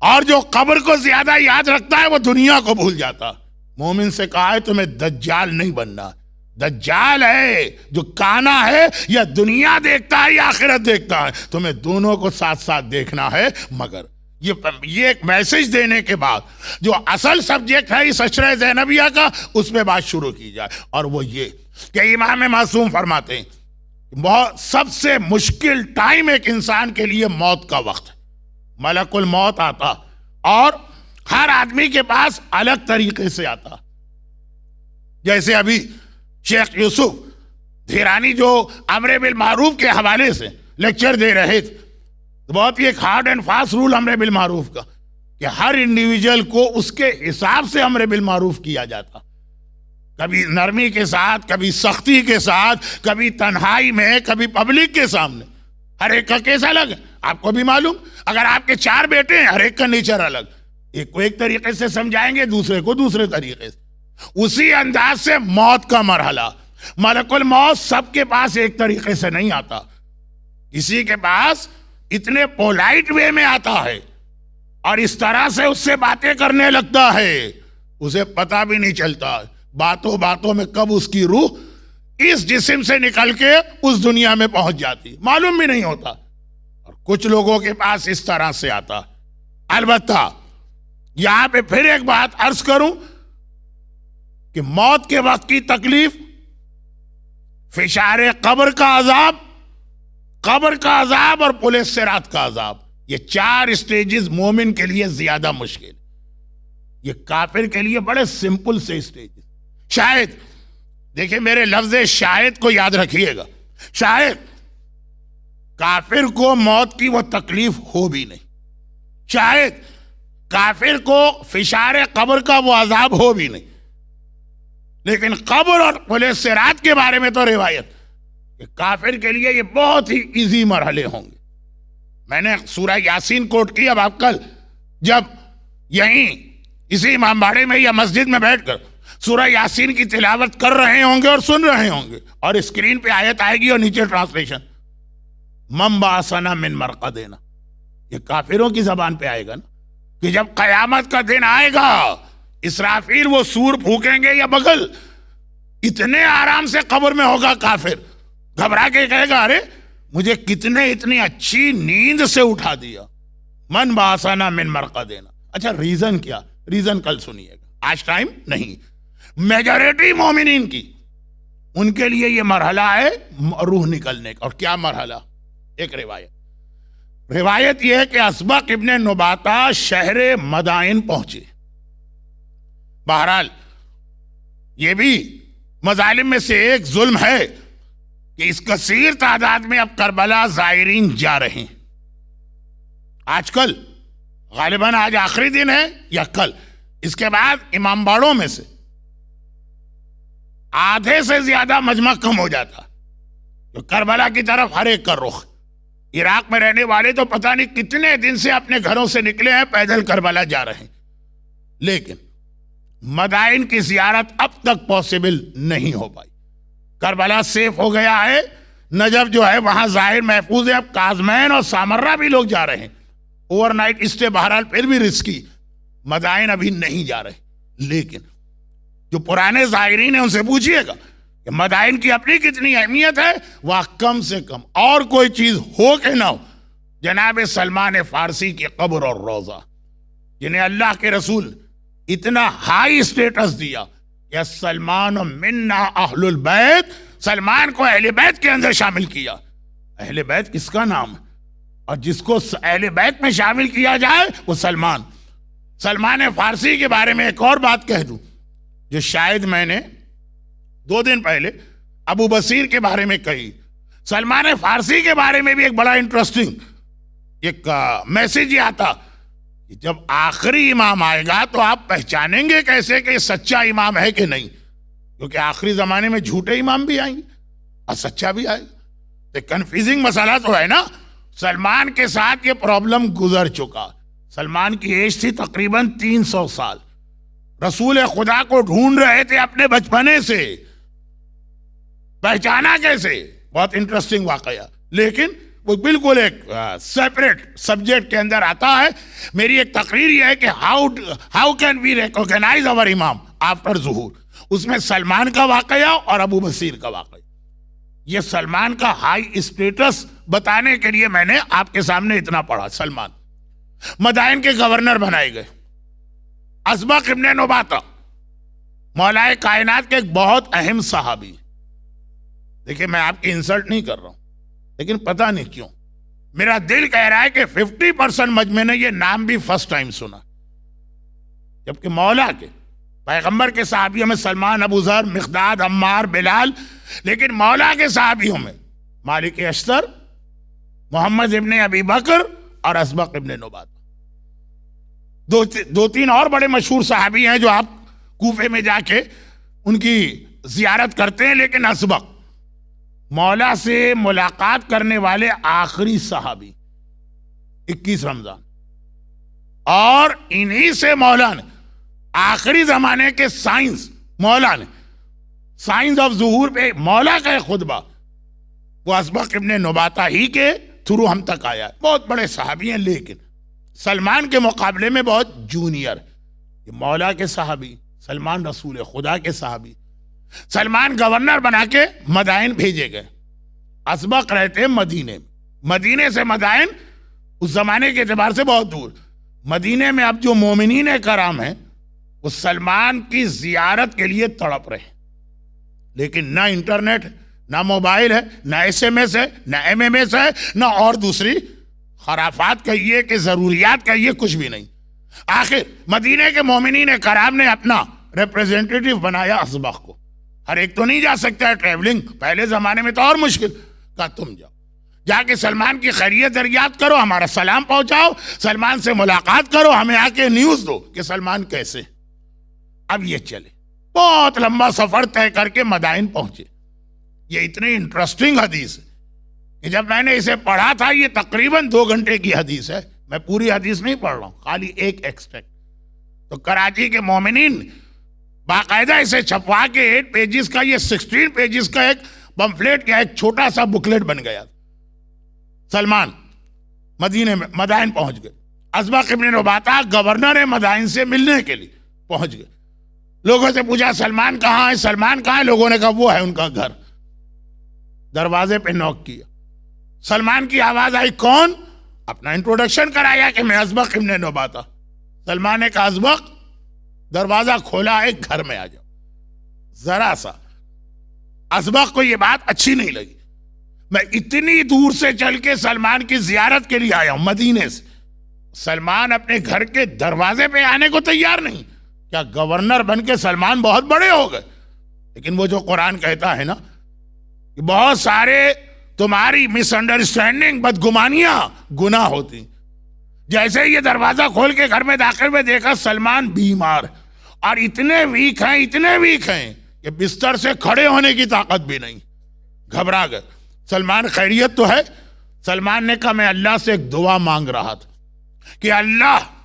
और जो कब्र को ज्यादा याद रखता है वो दुनिया को भूल जाता। मोमिन से कहा है तुम्हें दज्जाल नहीं बनना। दज्जाल है जो काना है, या दुनिया देखता है या आखिरत देखता है। तुम्हें दोनों को साथ साथ देखना है। मगर ये एक मैसेज देने के बाद जो असल सब्जेक्ट है इस अशरे ज़ैनबिया का, उस पे बात शुरू की जाए। और वो ये कि इमाम मासूम फरमाते हैं बहुत सबसे मुश्किल टाइम एक इंसान के लिए मौत का वक्त है। मलकुल मौत आता और हर आदमी के पास अलग तरीके से आता। जैसे अभी शेख यूसुफ धीरानी जो अमरे बिल मारूफ के हवाले से लेक्चर दे रहे थे, तो बहुत ही एक हार्ड एंड फास्ट रूल अमरे बिल मारूफ का कि हर इंडिविजुअल को उसके हिसाब से अमरे बिल मारूफ किया जाता। कभी नरमी के साथ, कभी सख्ती के साथ, कभी तन्हाई में, कभी पब्लिक के सामने। हर एक का केस अलग है, आपको भी मालूम। अगर आपके 4 बेटे हैं, हर एक का नेचर अलग। एक को एक तरीके से समझाएंगे, दूसरे को दूसरे तरीके से। उसी अंदाज से मौत का मरहला, मलकुल मौत सबके पास एक तरीके से नहीं आता। किसी के पास इतने पोलाइट वे में आता है और इस तरह से उससे बातें करने लगता है, उसे पता भी नहीं चलता बातों बातों में कब उसकी रूह इस जिस्म से निकल के उस दुनिया में पहुंच जाती, मालूम भी नहीं होता। और कुछ लोगों के पास इस तरह से आता। अलबत्ता यहां पे फिर एक बात अर्ज करूं कि मौत के वक्त की तकलीफ, फिशारे कब्र का अजाब, कब्र का अजाब और पुलिस सिरात का अजाब, ये 4 स्टेजेस मोमिन के लिए ज्यादा मुश्किल। ये काफिर के लिए बड़े सिंपल से स्टेजेस। शायद देखिए, मेरे लफ्ज शायद को याद रखिएगा, शायद काफिर को मौत की वो तकलीफ हो भी नहीं, शायद काफिर को फिशारे कब्र का वो अजाब हो भी नहीं। लेकिन कब्र और पुलिस सिरात के बारे में तो रिवायत कि काफिर के लिए ये बहुत ही इजी मरहले होंगे। मैंने सूरह यासीन कोट की। अब आप कल जब यहीं इसी इमामबाड़े में या मस्जिद में बैठकर सूरह यासीन की तिलावत कर रहे होंगे और सुन रहे होंगे, और स्क्रीन पे आयत आएगी और नीचे ट्रांसलेशन मम बासना मिन मरक़देना, ये काफिरों की जबान पे आएगा ना कि जब कयामत का दिन आएगा, इसराफील वो सूर फूकेंगे या बगल, इतने आराम से कब्र में होगा काफिर, घबरा के कहेगा अरे मुझे कितने इतनी अच्छी नींद से उठा दिया। मन बासना मिन मरक़देना। अच्छा, रीजन क्या? रीजन कल सुनिएगा, आज टाइम नहीं। मेजॉरिटी मोमिनीन की, उनके लिए ये मरहला है रूह निकलने का। और क्या मरहला? एक रिवायत यह है कि असबक इब्ने नुबाता शहर मदाइन पहुंचे। बहरहाल ये भी मजालिम में से एक जुल्म है कि इस कसीर तादाद में अब करबला जायरीन जा रहे हैं। आजकल गालिबन आज आखिरी दिन है या कल, इसके बाद इमामबाड़ों में से आधे से ज्यादा मजमा कम हो जाता, तो करबला की तरफ हर एक का रुख। इराक में रहने वाले तो पता नहीं कितने दिन से अपने घरों से निकले हैं, पैदल करबला जा रहे हैं, लेकिन मदाइन की जियारत अब तक पॉसिबल नहीं हो पाई। करबला सेफ हो गया है, नजफ जो है वहां जाहिर महफूज है। अब काजमैन और सामर्रा भी लोग जा रहे हैं ओवरनाइट स्टे, बहरहाल फिर भी रिस्की। मदाइन अभी नहीं जा रहे। लेकिन जो पुराने ज़ायरीन हैं उनसे पूछिएगा कि मदाइन की अपनी कितनी अहमियत है। वह कम से कम और कोई चीज हो कि ना हो, जनाब सलमान फारसी की कब्र और रोजा, जिन्हें अल्लाह के रसूल इतना हाई स्टेटस दिया कि सलमान मिन्ना अहलुल बैत, सलमान को अहले बैत के अंदर शामिल किया। अहले बैत किसका नाम है, और जिसको अहले बैत में शामिल किया जाए वो सलमान। सलमान फारसी के बारे में एक और बात कह दूं, जो शायद मैंने 2 दिन पहले अबू बसीर के बारे में कही। सलमान फारसी के बारे में भी एक बड़ा इंटरेस्टिंग एक मैसेज ये आता कि जब आखिरी इमाम आएगा तो आप पहचानेंगे कैसे कि सच्चा इमाम है कि नहीं, क्योंकि आखिरी जमाने में झूठे इमाम भी आएंगे और सच्चा भी आएगा। तो कंफ्यूजिंग मसला तो है ना। सलमान के साथ ये प्रॉब्लम गुजर चुका। सलमान की एज थी तकरीबन 300 साल। रसूल खुदा को ढूंढ रहे थे अपने बचपने से, पहचाना कैसे, बहुत इंटरेस्टिंग वाकया। लेकिन वो बिल्कुल एक सेपरेट सब्जेक्ट के अंदर आता है। मेरी एक तकरीर यह है कि हाउ कैन वी रिकॉग्नाइज अवर इमाम आफ्टर ज़ुहूर। उसमें सलमान का वाकया और अबू बसीर का वाकया, ये सलमान का हाई स्टेटस बताने के लिए मैंने आपके सामने इतना पढ़ा। सलमान मदाइन के गवर्नर बनाए गए। असबक इब्ने नुबाता मौलाए कायनात के एक बहुत अहम सहाबी। देखिए मैं आपकी इंसल्ट नहीं कर रहा हूं, लेकिन पता नहीं क्यों मेरा दिल कह रहा है कि 50% मजमे ने ये नाम भी फर्स्ट टाइम सुना, जबकि मौला के पैगंबर के सहाबियों में सलमान, अबू ज़र, मिक़दाद, अम्मार, बिलाल, लेकिन मौला के सहाबियों में मालिक अश्तर, मोहम्मद इब्ने अबी बकर और असबक इब्ने नुबाता। दो तीन और बड़े मशहूर सहाबी हैं जो आप कूफे में जाके उनकी जियारत करते हैं, लेकिन असबक मौला से मुलाकात करने वाले आखिरी सहाबी 21 रमजान, और इन्हीं से मौला ने आखिरी जमाने के मौला ने साइंस ऑफ ज़ुहूर पे मौला का खुतबा वो असबक इब्ने नुबाता ही के थ्रू हम तक आया। बहुत बड़े सहाबी हैं, लेकिन सलमान के मुकाबले में बहुत जूनियर। ये मौला के सहाबी, सलमान रसूल खुदा के सहाबी। सलमान गवर्नर बना के मदाइन भेजे गए। असबक रहते मदीने में। मदीने से मदाइन उस जमाने के एतबार से बहुत दूर। मदीने में अब जो मोमिनीन कराम हैं वो सलमान की जियारत के लिए तड़प रहे, लेकिन ना इंटरनेट, ना मोबाइल है, ना SMS है, ना MMS है, ना और दूसरी खराफात कहिए कि जरूरियात कहिए, कुछ भी नहीं। आखिर मदीने के मोमिनीन कराम ने अपना रिप्रेजेंटेटिव बनाया असबक को। हर एक तो नहीं जा सकता है ट्रैवलिंग, पहले जमाने में तो और मुश्किल। कहा तुम जाओ, जाके सलमान की खैरियत दरियाफ्त करो, हमारा सलाम पहुंचाओ, सलमान से मुलाकात करो, हमें आके न्यूज दो कि सलमान कैसे। अब ये चले, बहुत लंबा सफर तय करके मदाइन पहुंचे। ये इतनी इंटरेस्टिंग हदीस है कि जब मैंने इसे पढ़ा था, ये तकरीबन 2 घंटे की हदीस है, मैं पूरी हदीस नहीं पढ़ रहा हूं, खाली एक एक्सट्रैक्ट। तो कराची के मोमिनीन बाकायदा इसे छपवा के 8 पेजेस का, ये 16 पेजेस का एक पंफलेट का एक छोटा सा बुकलेट बन गया। सलमान मदीने में मदाइन पहुंच गए। असबक इब्ने नुबाता गवर्नर मदाइन से मिलने के लिए पहुंच गए। लोगों से पूछा सलमान कहाँ है, सलमान कहाँ है? लोगों ने कहा वो है उनका घर। दरवाजे पे नॉक किया, सलमान की आवाज आई, कौन? अपना इंट्रोडक्शन कराया कि मैं असबक इब्ने नुबाता। सलमान ने कहा असबक, दरवाजा खोला, एक घर में आ जाओ। जरा सा असबक को यह बात अच्छी नहीं लगी। मैं इतनी दूर से चल के सलमान की जियारत के लिए आया हूं मदीने से, सलमान अपने घर के दरवाजे पे आने को तैयार नहीं। क्या गवर्नर बन के सलमान बहुत बड़े हो गए? लेकिन वो जो कुरान कहता है ना कि बहुत सारे तुम्हारी मिसअंडरस्टैंडिंग, बदगुमानियां गुनाह होती। जैसे ही ये दरवाजा खोल के घर में दाखिल में देखा सलमान बीमार, और इतने वीक हैं कि बिस्तर से खड़े होने की ताकत भी नहीं। घबरा गए। सलमान खैरियत तो है? सलमान ने कहा मैं अल्लाह से एक दुआ मांग रहा था कि अल्लाह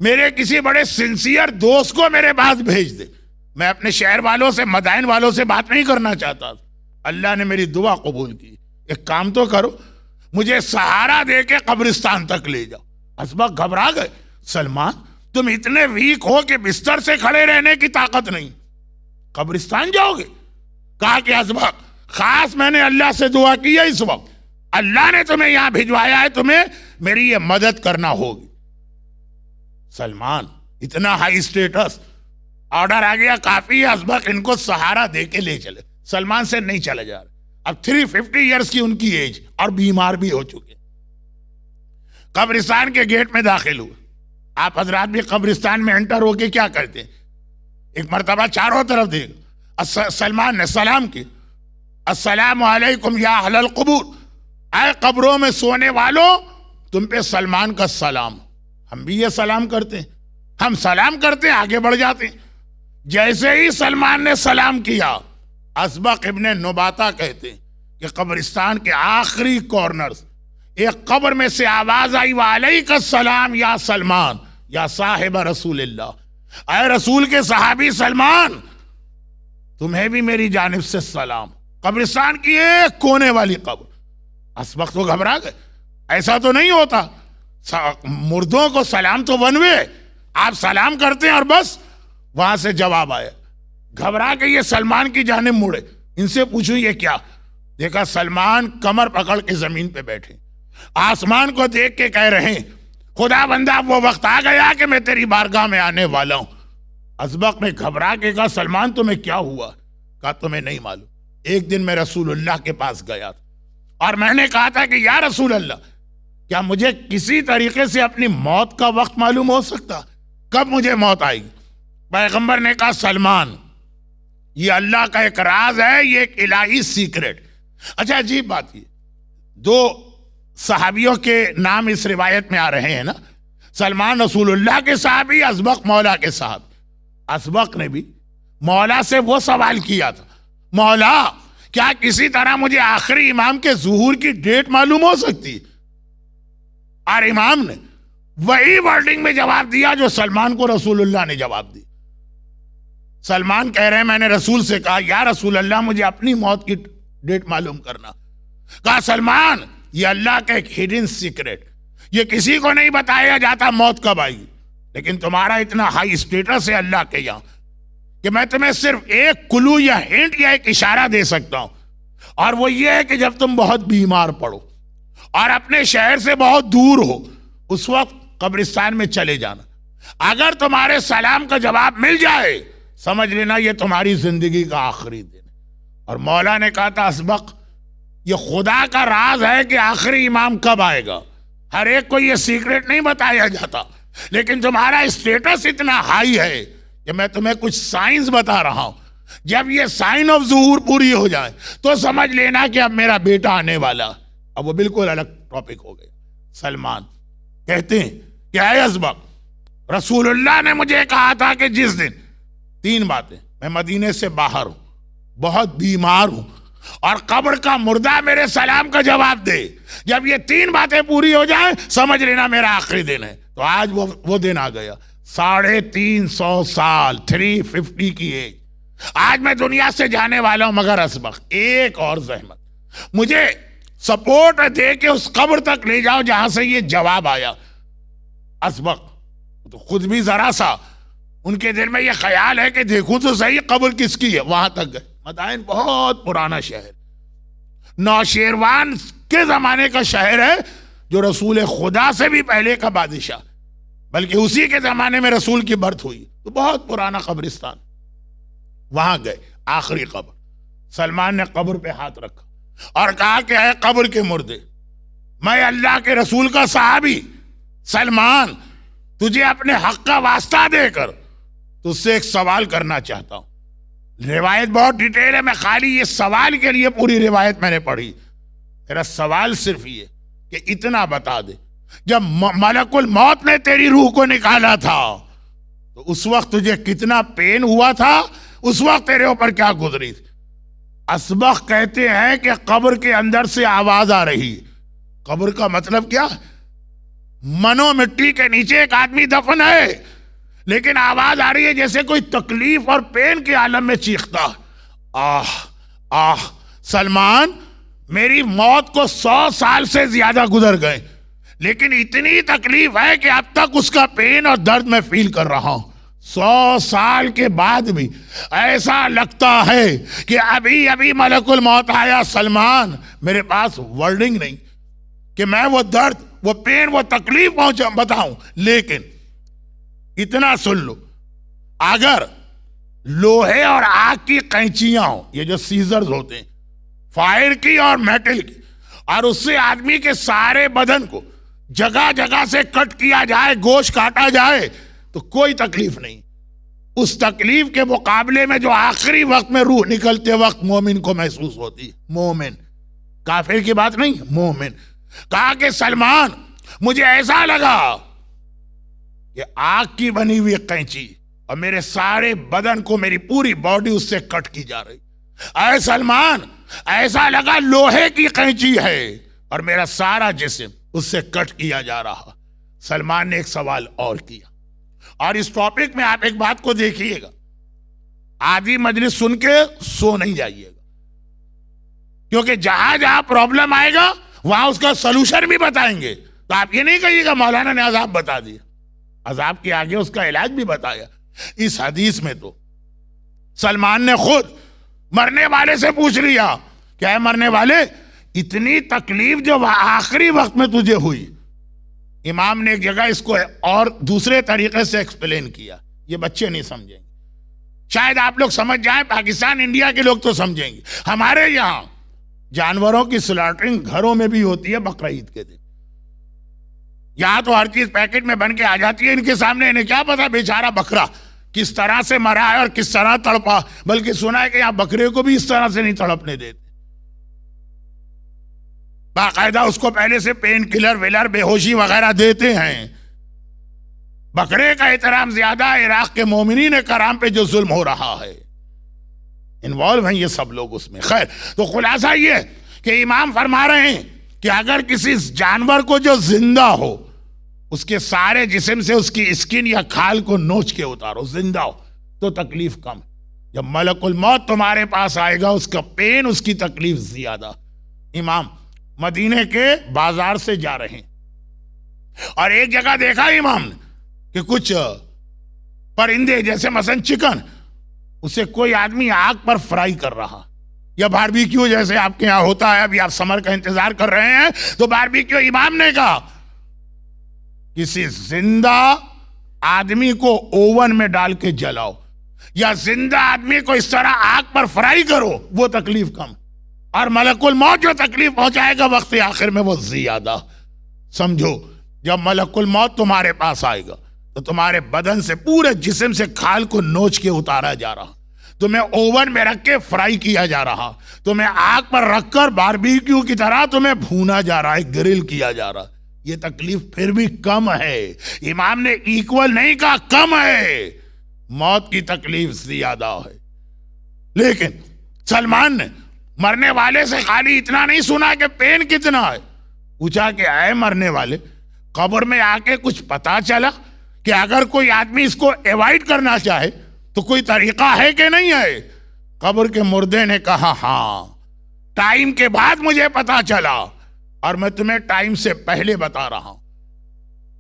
मेरे किसी बड़े सिंसियर दोस्त को मेरे पास भेज दे। मैं अपने शहर वालों से, मदाइन वालों से बात नहीं करना चाहता। अल्लाह ने मेरी दुआ कबूल की। एक काम तो करो, मुझे सहारा दे के कब्रिस्तान तक ले जाओ। असबक घबरा गए। सलमान तुम इतने वीक हो कि बिस्तर से खड़े रहने की ताकत नहीं, कब्रिस्तान जाओगे? कहा कि असबक, खास मैंने अल्लाह से दुआ की है, इस वक्त अल्लाह ने तुम्हें यहां भिजवाया है, तुम्हें मेरी ये मदद करना होगी। सलमान इतना हाई स्टेटस, ऑर्डर आ गया, काफी है असबक, इनको सहारा दे के ले चले। सलमान से नहीं चले जा रहे। अब 350 ईयर्स की उनकी एज और बीमार भी हो चुके। कब्रिस्तान के गेट में दाखिल हुए। आप हजरात भी कब्रिस्तान में एंटर होके क्या करते? एक मरतबा चारों तरफ देख, सलमान ने सलाम की, अस्सलामु अलैकुम या अहलल क़ुबूर, आए कब्रों में सोने वालों, तुम पे सलमान का सलाम। हम भी ये सलाम करते हैं, हम सलाम करते हैं, आगे बढ़ जाते हैं। जैसे ही सलमान ने सलाम किया, असबक इब्ने नुबाता कहते हैं कि कब्रिस्तान के आखिरी कॉर्नर एक कब्र में से आवाज आई, वालैका सलाम या सलमान या साहिब रसूलिल्लाह, अय रसूल के सहाबी सलमान, तुम्हें भी मेरी जानिब से सलाम। कब्रिस्तान की एक कोने वाली कब्र। असबक तो घबरा गए, ऐसा तो नहीं होता, मुर्दों को सलाम तो वन वे, आप सलाम करते हैं और बस वहां से जवाब आया। घबरा के ये सलमान की जानिब मुड़े, इनसे पूछूं ये क्या? देखा सलमान कमर पकड़ के जमीन पे बैठे, आसमान को देख के कह रहे हैं, खुदा बंदा वो वक्त आ गया कि मैं तेरी बारगाह में आने वाला हूं। असबक ने घबरा के कहा, सलमान तुम्हें क्या हुआ? कहा तुम्हें नहीं मालूम, एक दिन मैं रसूलुल्लाह के पास गया था और मैंने कहा था कि या रसूल अल्लाह, क्या मुझे किसी तरीके से अपनी मौत का वक्त मालूम हो सकता, कब मुझे मौत आएगी? पैगंबर ने कहा, सलमान ये अल्लाह का एक राज है, ये एक इलाही सीक्रेट। अच्छा अजीब बात, ये दो सहाबियों के नाम इस रिवायत में आ रहे हैं ना, सलमान रसूलुल्लाह के साहबी, असबक मौला के साहब। असबक ने भी मौला से वो सवाल किया था, मौला क्या किसी तरह मुझे आखिरी इमाम के ज़ुहूर की डेट मालूम हो सकती? और इमाम ने वही वर्डिंग में जवाब दिया जो सलमान को रसूलुल्लाह ने जवाब दी। सलमान कह रहे हैं, मैंने रसूल से कहा, या रसूल अल्लाह मुझे अपनी मौत की डेट मालूम करना। कहा सलमान ये अल्लाह का एक हिडन सीक्रेट, ये किसी को नहीं बताया जाता मौत कब आएगी, लेकिन तुम्हारा इतना हाई स्टेटस है अल्लाह के यहां कि मैं तुम्हें सिर्फ एक क्लू या हिंट या एक इशारा दे सकता हूं, और वो ये है कि जब तुम बहुत बीमार पड़ो और अपने शहर से बहुत दूर हो, उस वक्त कब्रिस्तान में चले जाना। अगर तुम्हारे सलाम का जवाब मिल जाए, समझ लेना ये तुम्हारी जिंदगी का आखिरी दिन है। और मौला ने कहा था, असबक ये खुदा का राज है कि आखिरी इमाम कब आएगा, हर एक को ये सीक्रेट नहीं बताया जाता, लेकिन तुम्हारा स्टेटस इतना हाई है कि मैं तुम्हें कुछ साइंस बता रहा हूं। जब ये साइन ऑफ ज़ुहूर पूरी हो जाए तो समझ लेना कि अब मेरा बेटा आने वाला। अब वो बिल्कुल अलग टॉपिक हो गया। सलमान कहते हैं कि ऐ असबक, रसूलुल्लाह ने मुझे कहा था कि जिस दिन 3 बातें, मैं मदीने से बाहर हूं, बहुत बीमार हूं और कब्र का मुर्दा मेरे सलाम का जवाब दे, जब ये 3 बातें पूरी हो जाएं समझ लेना मेरा आखिरी दिन है। तो आज वो दिन आ गया, 350 साल, 350 की एज, आज मैं दुनिया से जाने वाला हूं, मगर असबक एक और जहमत, मुझे सपोर्ट दे के उस कब्र तक ले जाओ जहां से ये जवाब आया। असबक तो खुद भी जरा सा उनके दिल में ये ख्याल है कि देखूं तो सही कब्र किसकी है, वहां तक गए। मदाइन बहुत पुराना शहर, नौशेरवान के जमाने का शहर है, जो रसूल खुदा से भी पहले का बादशाह, बल्कि उसी के जमाने में रसूल की बर्थ हुई। तो बहुत पुराना कब्रिस्तान, वहां गए, आखिरी कब्र। सलमान ने कब्र पे हाथ रखा और कहा कि है कब्र के मुर्दे, मैं अल्लाह के रसूल का सहाबी सलमान तुझे अपने हक का वास्ता देकर तुझसे एक सवाल करना चाहता हूं। रिवायत बहुत डिटेल है, मैं खाली ये सवाल के लिए पूरी रिवायत मैंने पढ़ी। तेरा सवाल सिर्फ ये कि इतना बता दे, जब मलकुल मौत ने तेरी रूह को निकाला था तो उस वक्त तुझे कितना पेन हुआ था, उस वक्त तेरे ऊपर क्या गुजरी थी? असबक कहते हैं कि कब्र के अंदर से आवाज आ रही। कब्र का मतलब क्या? मनो मिट्टी के नीचे एक आदमी दफन है, लेकिन आवाज आ रही है जैसे कोई तकलीफ और पेन के आलम में चीखता। आह आह सलमान, मेरी मौत को 100 साल से ज्यादा गुजर गए, लेकिन इतनी तकलीफ है कि अब तक उसका पेन और दर्द मैं फील कर रहा हूं। 100 साल के बाद भी ऐसा लगता है कि अभी अभी मलकुल मौत आया। सलमान, मेरे पास वर्डिंग नहीं कि मैं वो दर्द, वो पेन, वो तकलीफ पहुंचा बताऊं, लेकिन इतना सुन लो, अगर लोहे और आग की कैंचियां हो, ये जो सीजर्स होते हैं, फायर की और मेटल की, और उससे आदमी के सारे बदन को जगह जगह से कट किया जाए, गोश्त काटा जाए, तो कोई तकलीफ नहीं। उस तकलीफ के मुकाबले में जो आखिरी वक्त में रूह निकलते वक्त मोमिन को महसूस होती, मोमिन, काफिर की बात नहीं, मोमिन। कहा कि सलमान, मुझे ऐसा लगा कि आग की बनी हुई कैंची और मेरे सारे बदन को, मेरी पूरी बॉडी उससे कट की जा रही। ऐ सलमान, ऐसा लगा लोहे की कैंची है और मेरा सारा जिस्म उससे कट किया जा रहा। सलमान ने एक सवाल और किया, और इस टॉपिक में आप एक बात को देखिएगा, आधी मजलिस सुन के सो नहीं जाइएगा, क्योंकि जहां जहां प्रॉब्लम आएगा वहां उसका सलूशन भी बताएंगे। तो आप ये नहीं कहिएगा मौलाना ने अजाब बता दिया, अजाब के आगे उसका इलाज भी बताया। इस हदीस में तो सलमान ने खुद मरने वाले से पूछ लिया, क्या है मरने वाले, इतनी तकलीफ जो आखिरी वक्त में तुझे हुई। इमाम ने एक जगह इसको और दूसरे तरीके से एक्सप्लेन किया, ये बच्चे नहीं समझेंगे, शायद आप लोग समझ जाएं, पाकिस्तान इंडिया के लोग तो समझेंगे। हमारे यहां जानवरों की स्लॉटरिंग घरों में भी होती है बकरा ईद के दिन। यहां तो हर चीज पैकेट में बन के आ जाती है इनके सामने, इन्हें क्या पता बेचारा बकरा किस तरह से मरा है और किस तरह तड़पा। बल्कि सुना है कि यहां बकरे को भी इस तरह से नहीं तड़पने देते, बाकायदा उसको पहले से पेन किलर विलर बेहोशी वगैरह देते हैं। बकरे का एहतराम ज्यादा इराक के मोमिनीन कराम पे जो जुल्म हो रहा है, इन्वॉल्व हैं ये सब लोग उसमें। खैर, तो खुलासा ये कि इमाम फरमा रहे हैं कि अगर किसी जानवर को जो जिंदा हो, उसके सारे जिस्म से उसकी स्किन या खाल को नोच के उतारो, जिंदा हो, तो तकलीफ कम। जब मलकुल मौत तुम्हारे पास आएगा, उसका पेन, उसकी तकलीफ ज्यादा। इमाम मदीने के बाजार से जा रहे हैं और एक जगह देखा इमाम ने कि कुछ परिंदे, जैसे मसलन चिकन, उसे कोई आदमी आग पर फ्राई कर रहा, या बारबेक्यू जैसे आपके यहां होता है, अभी आप समर का इंतजार कर रहे हैं तो बारबेक्यू। इमाम ने कहा किसी जिंदा आदमी को ओवन में डाल के जलाओ या जिंदा आदमी को इस तरह आग पर फ्राई करो, वो तकलीफ कम, और मलकुल मौत जो तकलीफ पहुंचाएगा वक्त आखिर में वो ज्यादा। समझो, जब मलकुल मौत तुम्हारे पास आएगा तो तुम्हारे बदन से, पूरे जिस्म से खाल को नोच के उतारा जा रहा, तुम्हें ओवन में रख के फ्राई किया जा रहा, तुम्हें आग पर रखकर बारबेक्यू की तरह तुम्हें भूना जा रहा है, ग्रिल किया जा रहा। ये तकलीफ फिर भी कम है। इमाम ने इक्वल नहीं कहा, कम है, मौत की तकलीफ ज्यादा है। लेकिन सलमान ने मरने वाले से खाली इतना नहीं सुना कि पेन कितना है, पूछा कि आए मरने वाले, कब्र में आके कुछ पता चला कि अगर कोई आदमी इसको अवॉइड करना चाहे तो कोई तरीका है कि नहीं है। कब्र के मुर्दे ने कहा, हाँ, टाइम के बाद मुझे पता चला, और मैं तुम्हें टाइम से पहले बता रहा हूं।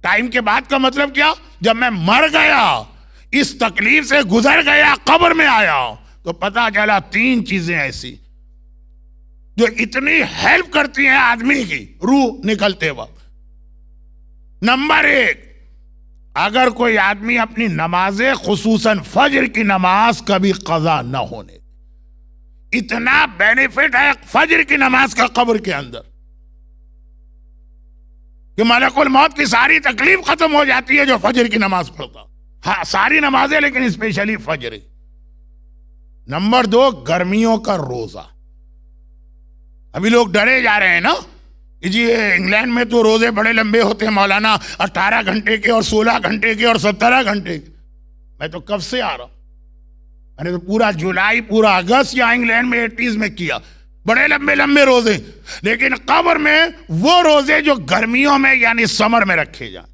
टाइम के बाद का मतलब क्या, जब मैं मर गया, इस तकलीफ से गुजर गया, कब्र में आया, तो पता चला 3 चीजें ऐसी जो इतनी हेल्प करती हैं आदमी की रूह निकलते वक्त। नंबर 1, अगर कोई आदमी अपनी नमाजें, खुसूसन फजर की नमाज कभी कज़ा न होने, इतना बेनिफिट है फजर की नमाज का कब्र के अंदर कि मलकुल मौत की सारी तकलीफ खत्म हो जाती है जो फजर की नमाज पढ़ता। हाँ, सारी नमाजें, लेकिन स्पेशली फजर। नंबर 2, गर्मियों का रोजा। अभी लोग डरे जा रहे हैं ना जी, इंग्लैंड में तो रोजे बड़े लंबे होते हैं मौलाना, 18 घंटे के और 16 घंटे के और 17 घंटे के। मैं तो कब से आ रहा हूं, मैंने तो पूरा जुलाई, पूरा अगस्त यहाँ इंग्लैंड में 80s में किया, बड़े लंबे लंबे रोजे। लेकिन कब्र में वो रोजे जो गर्मियों में यानी समर में रखे जाए।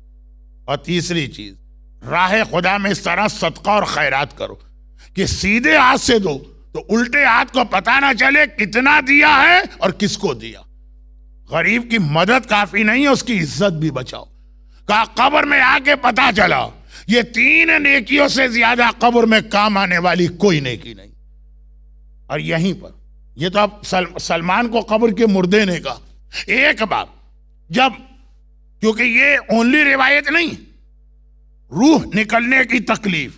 और तीसरी चीज, राह खुदा में इस तरह सदका और खैरात करो कि सीधे हाथ से दो तो उल्टे हाथ को पता ना चले कितना दिया है और किसको दिया। गरीब की मदद काफी नहीं है, उसकी इज्जत भी बचाओ। कहा कब्र में आके पता चला ये 3 नेकियों से ज्यादा कब्र में काम आने वाली कोई नेकी नहीं। और यहीं पर ये तो अब सलमान को कब्र के मुर्दे ने कहा एक बार, जब, क्योंकि ये ओनली रिवायत नहीं, रूह निकलने की तकलीफ।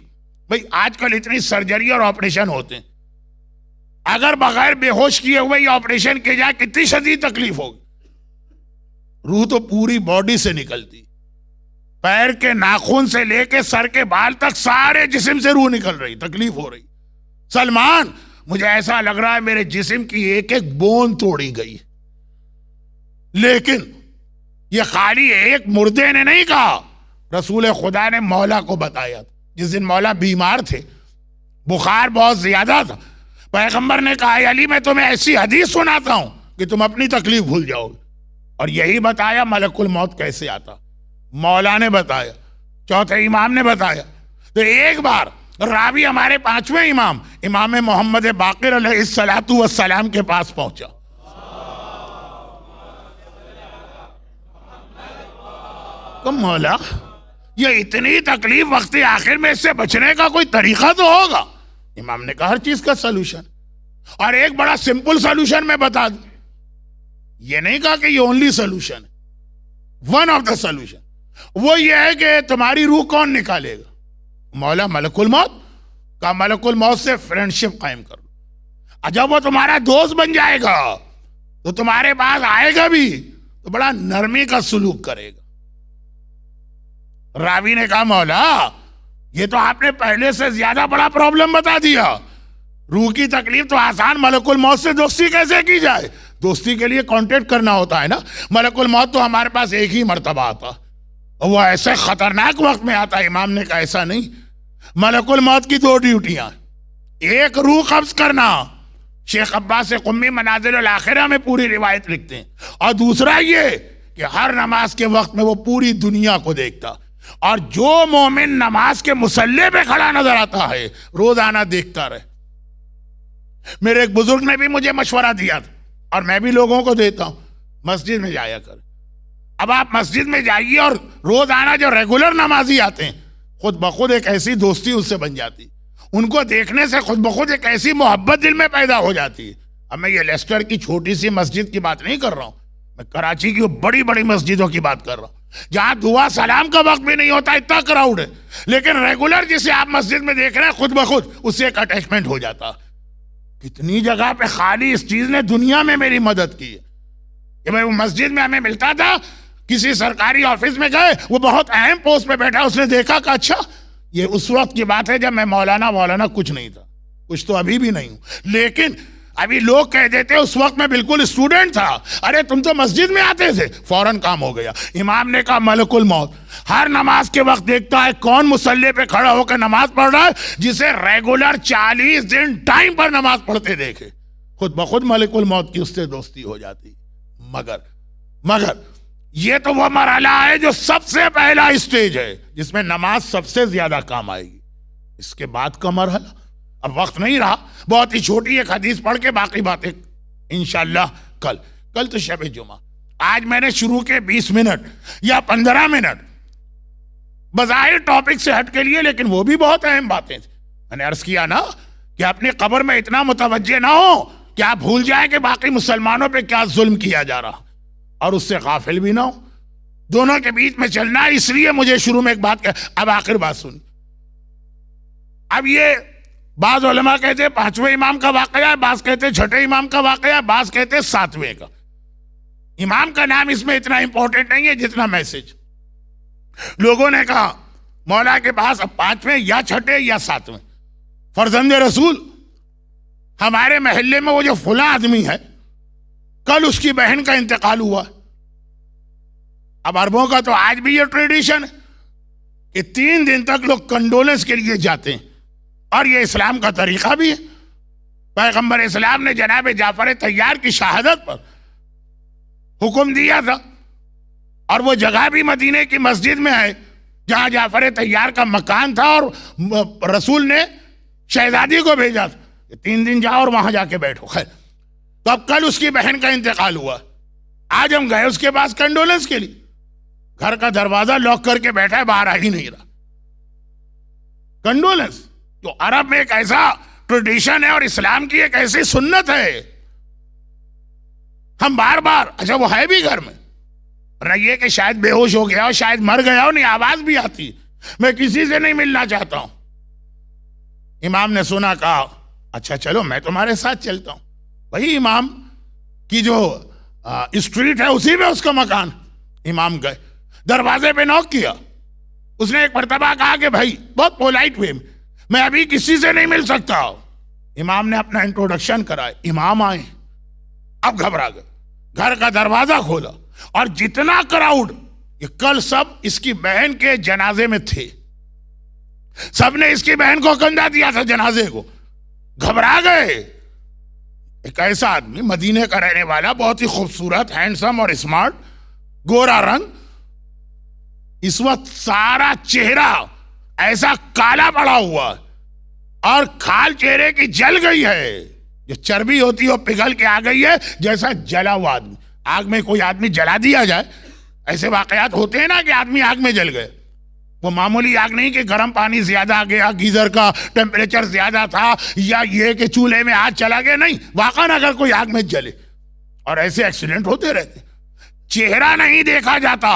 भाई आजकल इतनी सर्जरी और ऑपरेशन होते हैं, अगर बगैर बेहोश किए हुए ये ऑपरेशन किया जाए कितनी शदीद तकलीफ होगी। रूह तो पूरी बॉडी से निकलती, पैर के नाखून से लेके सर के बाल तक सारे जिस्म से रूह निकल रही, तकलीफ हो रही। सलमान, मुझे ऐसा लग रहा है मेरे जिस्म की एक एक बोन तोड़ी गई। लेकिन ये खाली एक मुर्दे ने नहीं कहा, रसूल खुदा ने मौला को बताया। जिस दिन मौला बीमार थे, बुखार बहुत ज्यादा था, पैगंबर ने कहा अली मैं तुम्हें ऐसी हदीस सुनाता हूं कि तुम अपनी तकलीफ भूल जाओगे। और यही बताया मलकुल मौत कैसे आता, मौला ने बताया, चौथे इमाम ने बताया। तो एक बार रावी हमारे 5वें इमाम इमाम मोहम्मद बाकिर अलैहिस्सलातु वस्सलाम के पास पहुंचा। तो मौला ये इतनी तकलीफ वक्त आखिर में, इससे बचने का कोई तरीका तो होगा। इमाम ने कहा हर चीज का सलूशन, और एक बड़ा सिंपल सलूशन मैं बता दूं। ये नहीं कहा कि ये ओनली सलूशन है, वन ऑफ द सलूशन वो ये है कि तुम्हारी रूह कौन निकालेगा? मौला मलकुल मौत का, मलकुल मौत से फ्रेंडशिप कायम कर लो। जब वो तुम्हारा दोस्त बन जाएगा तो तुम्हारे पास आएगा भी तो बड़ा नरमी का सलूक करेगा। रावी ने कहा मौला ये तो आपने पहले से ज्यादा बड़ा प्रॉब्लम बता दिया। रूह की तकलीफ तो आसान, मलकुल मौत से दोस्ती कैसे की जाए? दोस्ती के लिए कांटेक्ट करना होता है ना। मलकुल मौत तो हमारे पास एक ही मर्तबा आता, और वो ऐसे खतरनाक वक्त में आता। इमाम ने कहा ऐसा नहीं, मलकुल मौत की 2 ड्यूटियां, एक रूह कब्ज करना, शेख अब्बास कुम्मी मनाजिल आखिरा में पूरी रिवायत लिखते हैं, और दूसरा ये कि हर नमाज के वक्त में वो पूरी दुनिया को देखता, और जो मोमिन नमाज के मुसल्ले पे खड़ा नजर आता है रोजाना देखता रहे। मेरे एक बुजुर्ग ने भी मुझे मशवरा दिया था, और मैं भी लोगों को देता हूं, मस्जिद में जाया कर। अब आप मस्जिद में जाइए और रोजाना जो रेगुलर नमाजी आते हैं, खुद ब खुद एक ऐसी दोस्ती उससे बन जाती, उनको देखने से खुद ब खुद एक ऐसी मोहब्बत दिल में पैदा हो जाती है। अब मैं ये लेस्टर की छोटी सी मस्जिद की बात नहीं कर रहा हूं, मैं कराची की बड़ी बड़ी मस्जिदों की बात कर रहा हूं, जहां दुआ सलाम का वक्त भी नहीं होता, इतना क्राउड है, लेकिन रेगुलर जिसे आप मस्जिद में देख रहे हैं खुद ब खुद उससे एक अटैचमेंट हो जाता। कितनी जगह पे खाली इस चीज ने दुनिया में मेरी मदद की है कि भाई वो मस्जिद में हमें मिलता था, किसी सरकारी ऑफिस में गए, वो बहुत अहम पोस्ट पे बैठा, उसने देखा कि अच्छा ये उस वक्त की बात है जब मैं मौलाना कुछ नहीं था, कुछ तो अभी भी नहीं हूं, लेकिन अभी लोग कह देते उस वक्त मैं बिल्कुल स्टूडेंट था, अरे तुम तो मस्जिद में आते थे, फौरन काम हो गया। इमाम ने कहा मलकुल मौत हर नमाज के वक्त देखता है कौन मुसल्ले पे खड़ा होकर नमाज पढ़ रहा है, जिसे रेगुलर 40 दिन टाइम पर नमाज पढ़ते देखे, खुद ब खुद मलकुल मौत की उससे दोस्ती हो जाती। मगर ये तो वह मरहला है जो सबसे पहला स्टेज है जिसमें नमाज सबसे ज्यादा काम आएगी। इसके बाद का मरहला, अब वक्त नहीं रहा, बहुत ही छोटी एक हदीस पढ़ के बाकी बातें इंशाअल्लाह कल तो शब जुमा। आज मैंने शुरू के 20 मिनट या 15 मिनट बज़ाहिर टॉपिक से हट के लिए, लेकिन वो भी बहुत अहम बातें थी। मैंने अर्ज किया ना कि अपनी कब्र में इतना मुतवज्जे ना हो कि आप भूल जाए कि बाकी मुसलमानों पे क्या जुल्म किया जा रहा, और उससे गाफिल भी ना हो, दोनों के बीच में चलना। इसलिए मुझे शुरू में एक बात कह, अब आखिर बात सुनी। अब ये बाज उलमा कहते हैं 5वें इमाम का वाकया है, बाज कहते हैं 6ठे इमाम का वाकया है, बाज कहते हैं 7वें का। इमाम का नाम इसमें इतना इंपॉर्टेंट नहीं है जितना मैसेज। लोगों ने कहा मौला के पास अब 5वें या 6ठे या 7वें फर्जंद रसूल, हमारे महल्ले में वो जो फुला आदमी है कल उसकी बहन का इंतकाल हुआ। अब अरबों का तो आज भी ये ट्रेडिशन है कि 3 दिन तक लोग कंडोलेंस के लिए जाते हैं, और ये इस्लाम का तरीका भी है। पैगंबर इस्लाम ने जनाब जाफर तैयार की शहादत पर हुक्म दिया था, और वो जगह भी मदीने की मस्जिद में है जहां जाफर तैयार का मकान था, और रसूल ने शहजादी को भेजा था 3 दिन जाओ और वहां जाके बैठो। खैर, तो अब कल उसकी बहन का इंतकाल हुआ, आज हम गए उसके पास कंडोलेंस के लिए, घर का दरवाजा लॉक करके बैठा है, बाहर आ ही नहीं रहा। कंडोलेंस जो अरब में एक ऐसा ट्रेडिशन है और इस्लाम की एक ऐसी सुन्नत है, हम बार बार, अच्छा वो है भी घर में, वरना ये कि शायद बेहोश हो गया हो, शायद मर गया हो, नहीं आवाज भी आती, मैं किसी से नहीं मिलना चाहता हूं। इमाम ने सुना, कहा अच्छा चलो मैं तुम्हारे साथ चलता हूं। वही इमाम की जो स्ट्रीट है उसी में उसका मकान। इमाम गए, दरवाजे पे नॉक किया। उसने एक मर्तबा कहा कि भाई, बहुत पोलाइट वे में, मैं अभी किसी से नहीं मिल सकता। इमाम ने अपना इंट्रोडक्शन कराया, इमाम आए, अब घबरा गए, घर का दरवाजा खोला और जितना क्राउड, ये कल सब इसकी बहन के जनाजे में थे, सबने इसकी बहन को कंधा दिया था जनाजे को, घबरा गए। एक ऐसा आदमी, मदीने का रहने वाला, बहुत ही खूबसूरत, हैंडसम और स्मार्ट, गोरा रंग, इस वक्त सारा चेहरा ऐसा काला पड़ा हुआ और खाल चेहरे की जल गई है, जो चर्बी होती है वो पिघल के आ गई है, जैसा जला हुआ आदमी। आग में कोई आदमी जला दिया जाए, ऐसे वाकयात होते हैं ना कि आदमी आग में जल गए। वो मामूली आग नहीं कि गर्म पानी ज्यादा आ गया, गीजर का टेम्परेचर ज्यादा था, या ये कि चूल्हे में आग चला गया, नहीं, वाकई अगर कोई आग में जले, और ऐसे एक्सीडेंट होते रहते, चेहरा नहीं देखा जाता,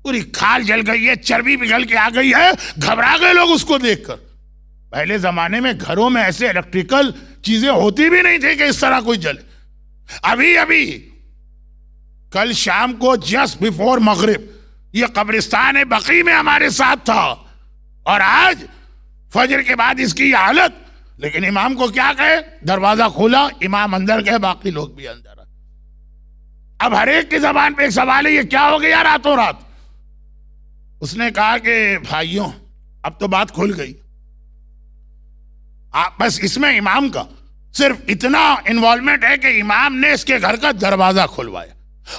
पूरी खाल जल गई है, चर्बी पिघल के आ गई है, घबरा गए लोग उसको देखकर। पहले जमाने में घरों में ऐसे इलेक्ट्रिकल चीजें होती भी नहीं थी कि इस तरह कोई जले। अभी अभी कल शाम को जस्ट बिफोर मगरिब ये कब्रिस्तान बकी में हमारे साथ था, और आज फजर के बाद इसकी ये हालत। लेकिन इमाम को क्या कहे, दरवाजा खोला, इमाम अंदर गए, बाकी लोग भी अंदर आए। अब हर एक की जबान पे एक सवाल है, ये क्या हो गया रातों रात? उसने कहा कि भाइयों, अब तो बात खुल गई, बस इसमें इमाम का सिर्फ इतना इन्वॉल्वमेंट है कि इमाम ने इसके घर का दरवाजा खुलवाया,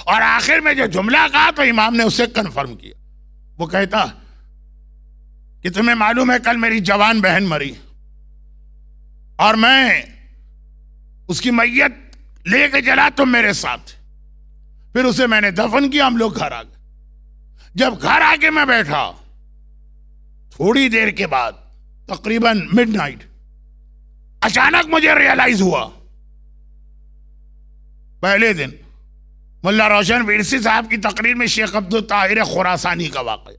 और आखिर में जो जुमला कहा तो इमाम ने उसे कंफर्म किया। वो कहता कि तुम्हें मालूम है कल मेरी जवान बहन मरी, और मैं उसकी मैयत लेके चला, तुम मेरे साथ, फिर उसे मैंने दफन किया, हम लोग घर आ गए। जब घर आके मैं बैठा, थोड़ी देर के बाद, तकरीबन मिडनाइट, अचानक मुझे रियलाइज हुआ, पहले दिन मुल्ला रोशन वीरसी साहब की तकरीर में शेख अब्दुल ताहिर खुरासानी का वाकया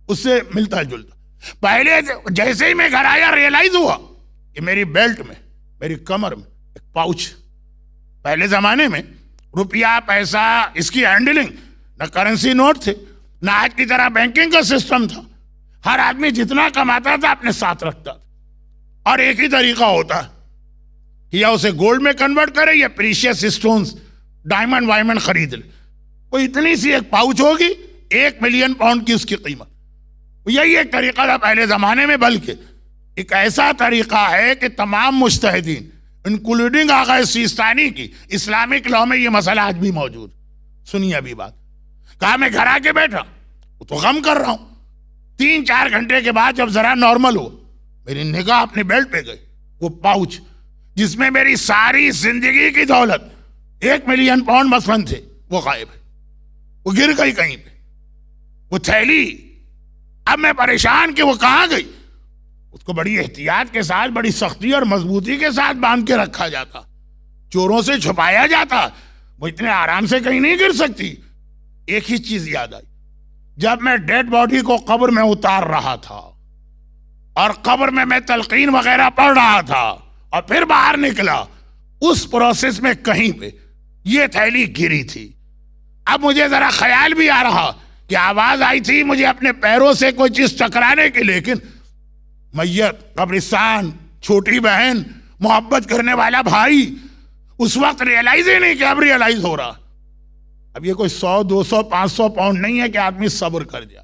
उससे मिलता जुलता। पहले जैसे ही मैं घर आया, रियलाइज हुआ कि मेरी बेल्ट में, मेरी कमर में एक पाउच। पहले जमाने में रुपया पैसा, इसकी हैंडलिंग, न करेंसी नोट थे, न आज की तरह बैंकिंग का सिस्टम था। हर आदमी जितना कमाता था अपने साथ रखता था, और एक ही तरीका होता है, या उसे गोल्ड में कन्वर्ट करे या प्रीशियस स्टोन्स, डायमंड वायमंड खरीद ले। वो इतनी सी एक पाउच होगी, 1 मिलियन पाउंड की उसकी कीमत। यही एक तरीका था पहले जमाने में, बल्कि एक ऐसा तरीका है कि तमाम मुज्तहिदीन, इंक्लूडिंग आगा सिस्तानी की इस्लामिक लॉ में ये मसला आज भी मौजूद। सुनिए अभी बात, कहा मैं घर आके बैठा, तो गम कर रहा हूं। 3-4 घंटे के बाद जब जरा नॉर्मल हो, मेरी निगाह अपने बेल्ट पे गई, वो पाउच जिसमें मेरी सारी जिंदगी की दौलत, 1 मिलियन पाउंड मसलन थे, वो गायब है, वो गिर गई कहीं पे। वो थैली, अब मैं परेशान कि वो कहां गई। उसको बड़ी एहतियात के साथ, बड़ी सख्ती और मजबूती के साथ बांध के रखा जाता, चोरों से छुपाया जाता, वो इतने आराम से कहीं नहीं गिर सकती। एक ही चीज याद आई, जब मैं डेड बॉडी को कब्र में उतार रहा था और कब्र में मैं तलकीन वगैरह पढ़ रहा था और फिर बाहर निकला, उस प्रोसेस में कहीं पे ये थैली गिरी थी। अब मुझे जरा ख्याल भी आ रहा कि आवाज आई थी मुझे अपने पैरों से कोई चीज टकराने की, लेकिन मैयत, कब्रिस्तान, छोटी बहन, मोहब्बत करने वाला भाई, उस वक्त रियलाइज ही नहीं कि अब रियलाइज हो रहा। अब ये कोई 100, 200, 500 पाउंड नहीं है कि आदमी सब्र कर जाए।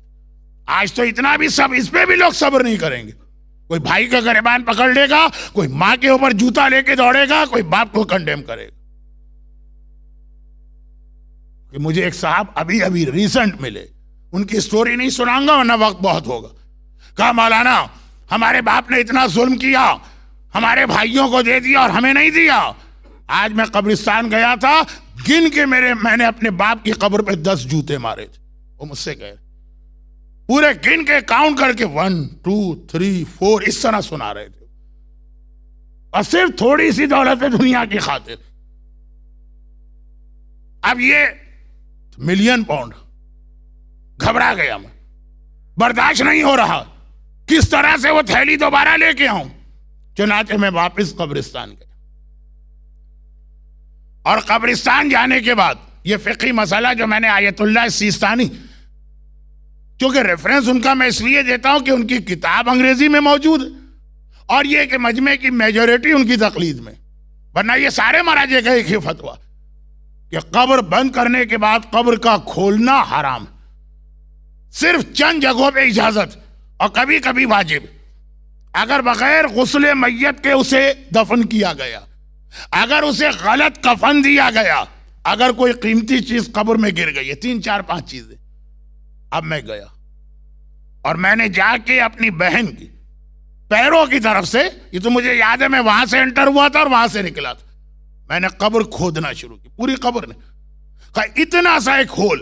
आज तो इतना भी सब, इस पे भी लोग सब्र नहीं करेंगे। कोई भाई का गिरबान पकड़ लेगा, कोई मां के ऊपर जूता लेके दौड़ेगा, कोई बाप को कंडेम करेगा। कि मुझे एक साहब अभी अभी रिसेंट मिले, उनकी स्टोरी नहीं सुनाऊंगा वरना वक्त बहुत होगा। कहा मौलाना, हमारे बाप ने इतना जुल्म किया, हमारे भाइयों को दे दिया और हमें नहीं दिया। आज मैं कब्रिस्तान गया था, गिन के मैंने अपने बाप की कब्र पे 10 जूते मारे थे। वो मुझसे कहे पूरे गिन के काउंट करके 1 2 3 4 इस तरह सुना रहे थे, और सिर्फ थोड़ी सी दौलत है दुनिया की खातिर। अब ये मिलियन पाउंड, घबरा गया मैं, बर्दाश्त नहीं हो रहा, किस तरह से वो थैली दोबारा लेके आऊं। चुनाचे मैं वापस कब्रिस्तान गया, और कब्रिस्तान जाने के बाद ये फिक़ी मसला जो मैंने आयतुल्लाह सिस्तानी, क्योंकि रेफरेंस उनका मैं इसलिए देता हूं कि उनकी किताब अंग्रेजी में मौजूद है, और ये कि मजमे की मेजॉरिटी उनकी तकलीद में, वरना ये सारे महाराजे का एक ही फतवा कि कब्र बंद करने के बाद कब्र का खोलना हराम, सिर्फ चंद जगहों पे इजाजत और कभी कभी वाजिब। अगर बगैर गुस्ल मैयत के उसे दफन किया गया, अगर उसे गलत कफन दिया गया, अगर कोई कीमती चीज कब्र में गिर गई है, 3 4 5 चीजें। अब मैं गया और मैंने जाके अपनी बहन की पैरों की तरफ से, ये तो मुझे याद है, मैं वहां से एंटर हुआ था और वहां से निकला था, मैंने कब्र खोदना शुरू की, पूरी कब्र ने कहा इतना सा एक होल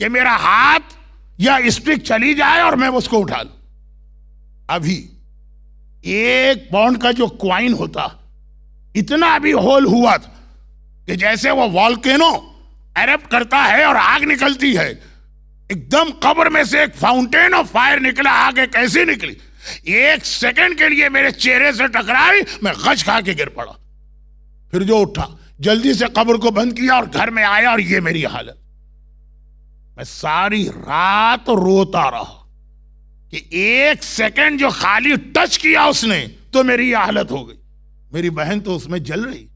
कि मेरा हाथ या स्टिक चली जाए और मैं उसको उठा लूं। अभी 1 पाउंड का जो क्वाइन होता, इतना अभी होल हुआ था कि जैसे वो वॉल्केनो एरप्ट करता है और आग निकलती है, एकदम कब्र में से एक फाउंटेन ऑफ फायर निकला। आग कैसे निकली, 1 सेकंड के लिए मेरे चेहरे से टकराई, मैं गश खा के गिर पड़ा। फिर जो उठा, जल्दी से कब्र को बंद किया और घर में आया, और ये मेरी हालत। मैं सारी रात रोता रहा कि 1 सेकंड जो खाली टच किया उसने, तो मेरी यह हालत हो गई। मेरी बहन तो उसमें जल रही,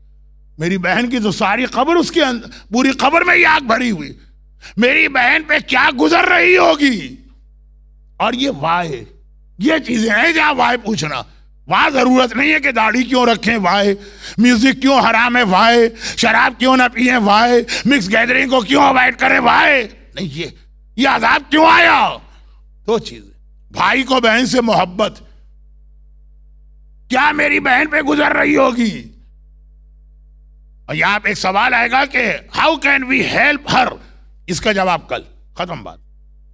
मेरी बहन की तो सारी कब्र उसके अंदर, पूरी कब्र में ही आग भरी हुई, मेरी बहन पे क्या गुजर रही होगी। और ये वाय, ये चीजें हैं जहां वाय पूछना, वहां जरूरत नहीं है कि दाढ़ी क्यों रखें वाय, म्यूजिक क्यों हराम है वाय, शराब क्यों ना पिए वाय, मिक्स गैदरिंग को क्यों अवॉइड करें वाय। नहीं, ये अजाब क्यों आया। 2 चीजें, भाई को बहन से मोहब्बत, क्या मेरी बहन पे गुजर रही होगी। और यहां पे एक सवाल आएगा कि how can we help her, इसका जवाब कल, खत्म बात।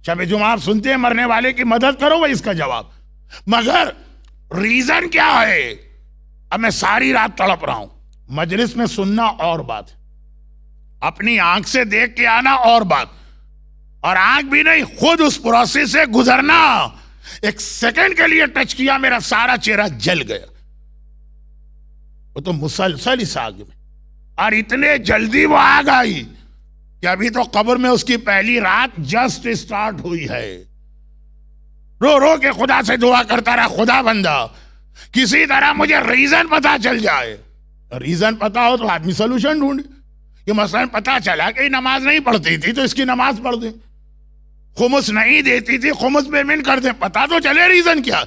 शब जुमा आप सुनते हैं मरने वाले की मदद करो, वही इसका जवाब। मगर रीजन क्या है। अब मैं सारी रात तड़प रहा हूं, मजलिस में सुनना और बात, अपनी आंख से देख के आना और बात, और आंख भी नहीं, खुद उस प्रोसेस से गुजरना। 1 सेकंड के लिए टच किया, मेरा सारा चेहरा जल गया। वो तो मुसलसल इस आग में, और इतने जल्दी वो आग आई कि अभी तो कब्र में उसकी पहली रात जस्ट स्टार्ट हुई है। रो रो के खुदा से दुआ करता रहा, खुदा बंदा किसी तरह मुझे रीजन पता चल जाए। रीजन पता हो तो आदमी सोल्यूशन ढूंढे। कि मसलन पता चला कि नमाज नहीं पढ़ती थी तो इसकी नमाज पढ़ दे, खुमुस नहीं देती थी खुमुस पेमेंट कर दे, पता तो चले रीजन क्या।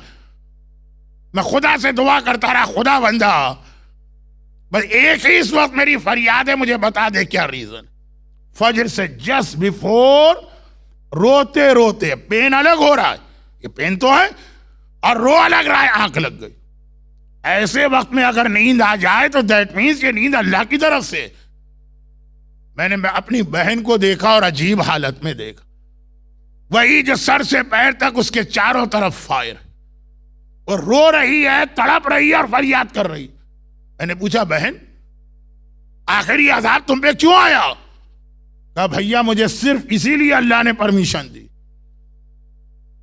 मैं खुदा से दुआ करता रहा, खुदा बंदा बस एक ही इस वक्त मेरी फरियाद है, मुझे बता दे क्या रीजन। फजर से जस्ट बिफोर रोते रोते, पेन अलग हो रहा है, ये पेन तो है, और रो अलग रहा है, आंख लग गई। ऐसे वक्त में अगर नींद आ जाए तो दैट मीन्स ये नींद अल्लाह की तरफ से। मैंने अपनी बहन को देखा और अजीब हालत में देखा, वही जो सर से पैर तक उसके चारों तरफ फायर, और रो रही है, तड़प रही है और फरियाद कर रही। मैंने पूछा बहन आखिर ये अजाब तुम पे क्यों आया। कहा भैया मुझे सिर्फ इसीलिए अल्लाह ने परमिशन दी,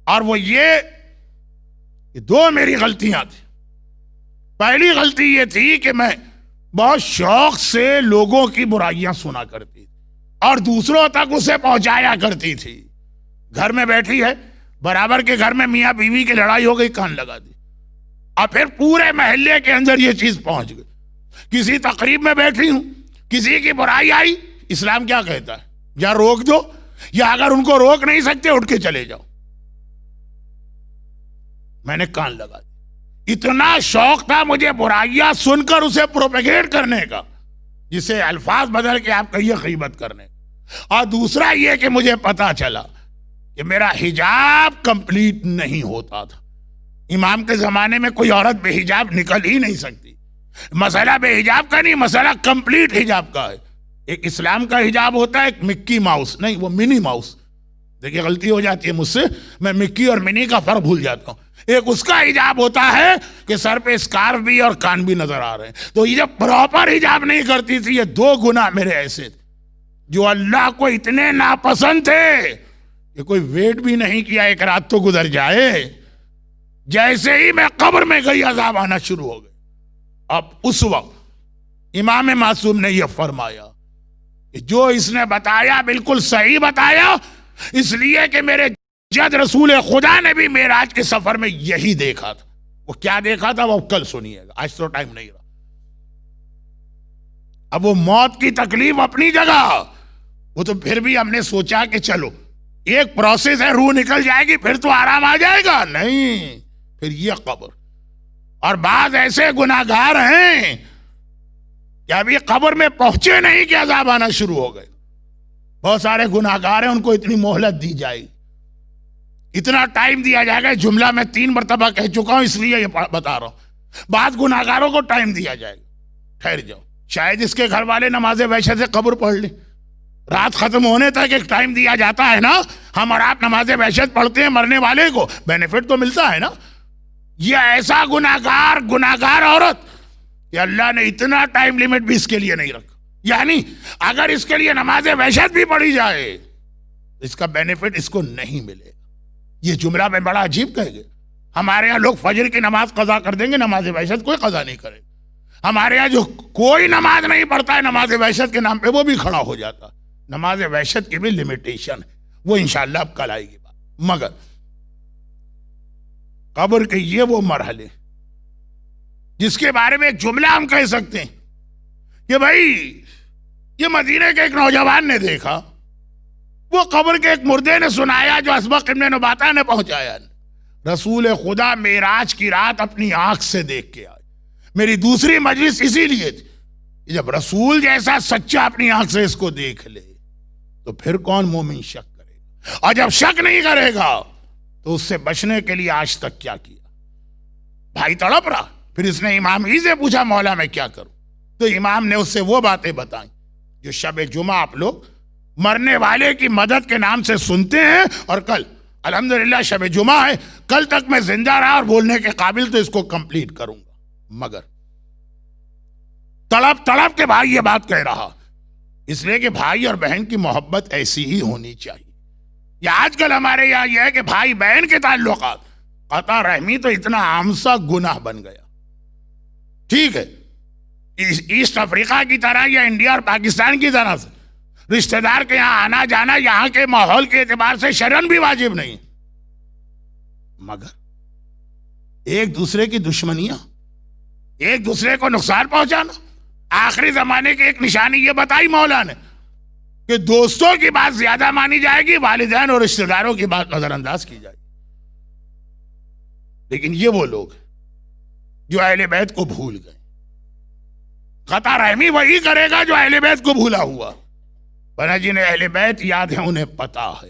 और वो ये 2 मेरी गलतियां थी। पहली गलती ये थी कि मैं बहुत शौक से लोगों की बुराइयां सुना करती थी और दूसरों तक उसे पहुंचाया करती थी। घर में बैठी है, बराबर के घर में मियां बीवी की लड़ाई हो गई, कान लगा दी, और फिर पूरे मोहल्ले के अंदर ये चीज पहुंच गई। किसी तकरीब में बैठी हूं, किसी की बुराई आई, इस्लाम क्या कहता है, या रोक दो, या अगर उनको रोक नहीं सकते उठ के चले जाओ। मैंने कान लगा दी। इतना शौक था मुझे बुराइयां सुनकर उसे प्रोपेगेट करने का, जिसे अल्फाज बदल के आप कहिए गीबत करने का। और दूसरा यह कि मुझे पता चला कि मेरा हिजाब कंप्लीट नहीं होता था। इमाम के जमाने में कोई औरत बेहिजाब निकल ही नहीं सकती। मसला बेहिजाब का नहीं, मसला कंप्लीट हिजाब का है। एक इस्लाम का हिजाब होता है, एक मिक्की माउस, नहीं वो मिनी माउस। देखिए गलती हो जाती है मुझसे, मैं मिक्की और मिनी का फर्क भूल जाता हूं। एक उसका हिजाब होता है कि सर पे स्कार्फ भी और कान भी नजर आ रहे हैं। तो ये जब प्रॉपर हिजाब नहीं करती थी, ये 2 गुना मेरे ऐसे थे जो अल्लाह को इतने नापसंद थे कि कोई वेट भी नहीं किया एक रात तो गुजर जाए। जैसे ही मैं कब्र में गई अजाब आना शुरू हो गए। अब उस वक्त इमाम मासूम ने यह फरमाया कि जो इसने बताया बिल्कुल सही बताया, इसलिए कि मेरे जद रसूल खुदा ने भी मेराज के सफर में यही देखा था। वो क्या देखा था वो कल सुनिएगा, आज तो टाइम नहीं रहा। अब वो मौत की तकलीफ अपनी जगह, वो तो फिर भी हमने सोचा कि चलो एक प्रोसेस है, रूह निकल जाएगी फिर तो आराम आ जाएगा। नहीं, फिर ये कब्र। और बाद ऐसे गुनाहगार हैं कि अभी कब्र में पहुंचे नहीं कि अजाब आना शुरू हो गए। बहुत सारे गुनाहगार हैं, उनको इतनी मोहलत दी जाएगी, इतना टाइम दिया जाएगा। जुमला मैं 3 मरतबा कह चुका हूं, इसलिए ये बता रहा हूं। बाद गुनाहगारों को टाइम दिया जाएगा, ठहर जाओ। शायद इसके घर वाले नमाज वहशत से कब्र पढ़ ले, रात खत्म होने तक एक टाइम दिया जाता है ना। हम और आप नमाज वहशत पढ़ते हैं, मरने वाले को बेनिफिट तो मिलता है ना। ये ऐसा गुनाहगार औरत कि अल्लाह ने इतना टाइम लिमिट भी इसके लिए नहीं रखा। यानी अगर इसके लिए नमाज वहशत भी पढ़ी जाए इसका बेनिफिट इसको नहीं मिलेगा। ये जुमला मैं बड़ा अजीब कहेंगे। हमारे यहाँ लोग फजर की नमाज कजा कर देंगे, नमाज वहशत कोई कजा नहीं करेगा। हमारे यहाँ जो कोई नमाज नहीं पढ़ता है नमाज वहशत के नाम पे, वो भी खड़ा हो जाता। नमाज वहशत की भी लिमिटेशन है, वो इंशाअल्लाह अब कल आएगी बात। मगर कब्र के ये वो मरहले जिसके बारे में एक जुमला हम कह सकते हैं कि भाई ये मदीने के एक नौजवान ने देखा, वो कब्र के एक मुर्दे ने सुनाया जो असबक इब्न नबाता ने पहुंचाया। रसूल खुदा मेराज की रात अपनी आंख से देख के आए। मेरी दूसरी मजलिस इसीलिए थी, जब रसूल जैसा सच्चा अपनी आंख से इसको देख ले तो फिर कौन मोमिन शक करेगा। और जब शक नहीं करेगा तो उससे बचने के लिए आज तक क्या किया। भाई तड़प रहा, फिर इसने इमाम ही से पूछा मौला मैं क्या करूं। तो इमाम ने उससे वो बातें बताई जो शब जुमा आप लोग मरने वाले की मदद के नाम से सुनते हैं। और कल अल्हम्दुलिल्लाह शब जुमा है, कल तक मैं जिंदा रहा और बोलने के काबिल तो इसको कंप्लीट करूंगा। मगर तड़प तड़प के भाई ये बात कह रहा, इसलिए कि भाई और बहन की मोहब्बत ऐसी ही होनी चाहिए। या आजकल हमारे यहाँ यह है कि भाई बहन के ताल्लुकात कता रहमी तो इतना आम सा गुनाह बन गया। ठीक है, ईस्ट अफ्रीका की तरह या इंडिया और पाकिस्तान की तरह से रिश्तेदार के यहाँ आना जाना यहाँ के माहौल के एतबार से शरन भी वाजिब नहीं, मगर एक दूसरे की दुश्मनियां, एक दूसरे को नुकसान पहुंचाना, आखिरी जमाने की एक निशानी ये बताई मौला ने कि दोस्तों की बात ज्यादा मानी जाएगी, वालिदैन और रिश्तेदारों की बात नजरअंदाज की जाएगी। लेकिन ये वो लोग जो अहले बैत को भूल गए। कता रहमी वही करेगा जो अहले बैत को भूला हुआ, वरना जिन्हें अहले बैत याद है उन्हें पता है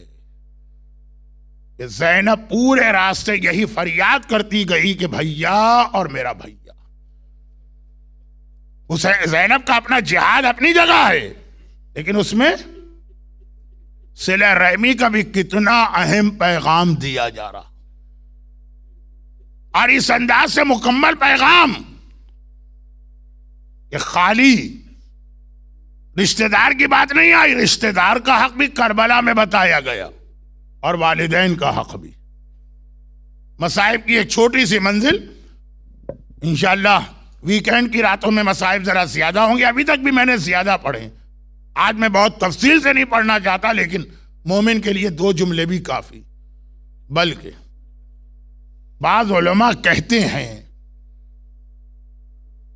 कि ज़ैनब पूरे रास्ते यही फरियाद करती गई कि भैया और मेरा भैया। उस ज़ैनब का अपना जिहाद अपनी जगह है, लेकिन उसमें सिला रहमी का भी कितना अहम पैगाम दिया जा रहा। और इस अंदाज से मुकम्मल पैगाम कि खाली रिश्तेदार की बात नहीं आई, रिश्तेदार का हक भी करबला में बताया गया और वालिदैन का हक भी। मसाइब की एक छोटी सी मंजिल, इंशाअल्लाह वीकेंड की रातों में मसाइब जरा ज्यादा होंगे। अभी तक भी मैंने ज्यादा पढ़े, आज मैं बहुत तफसील से नहीं पढ़ना चाहता, लेकिन मोमिन के लिए 2 जुमले भी काफी। बल्कि बाज़ उलमा कहते हैं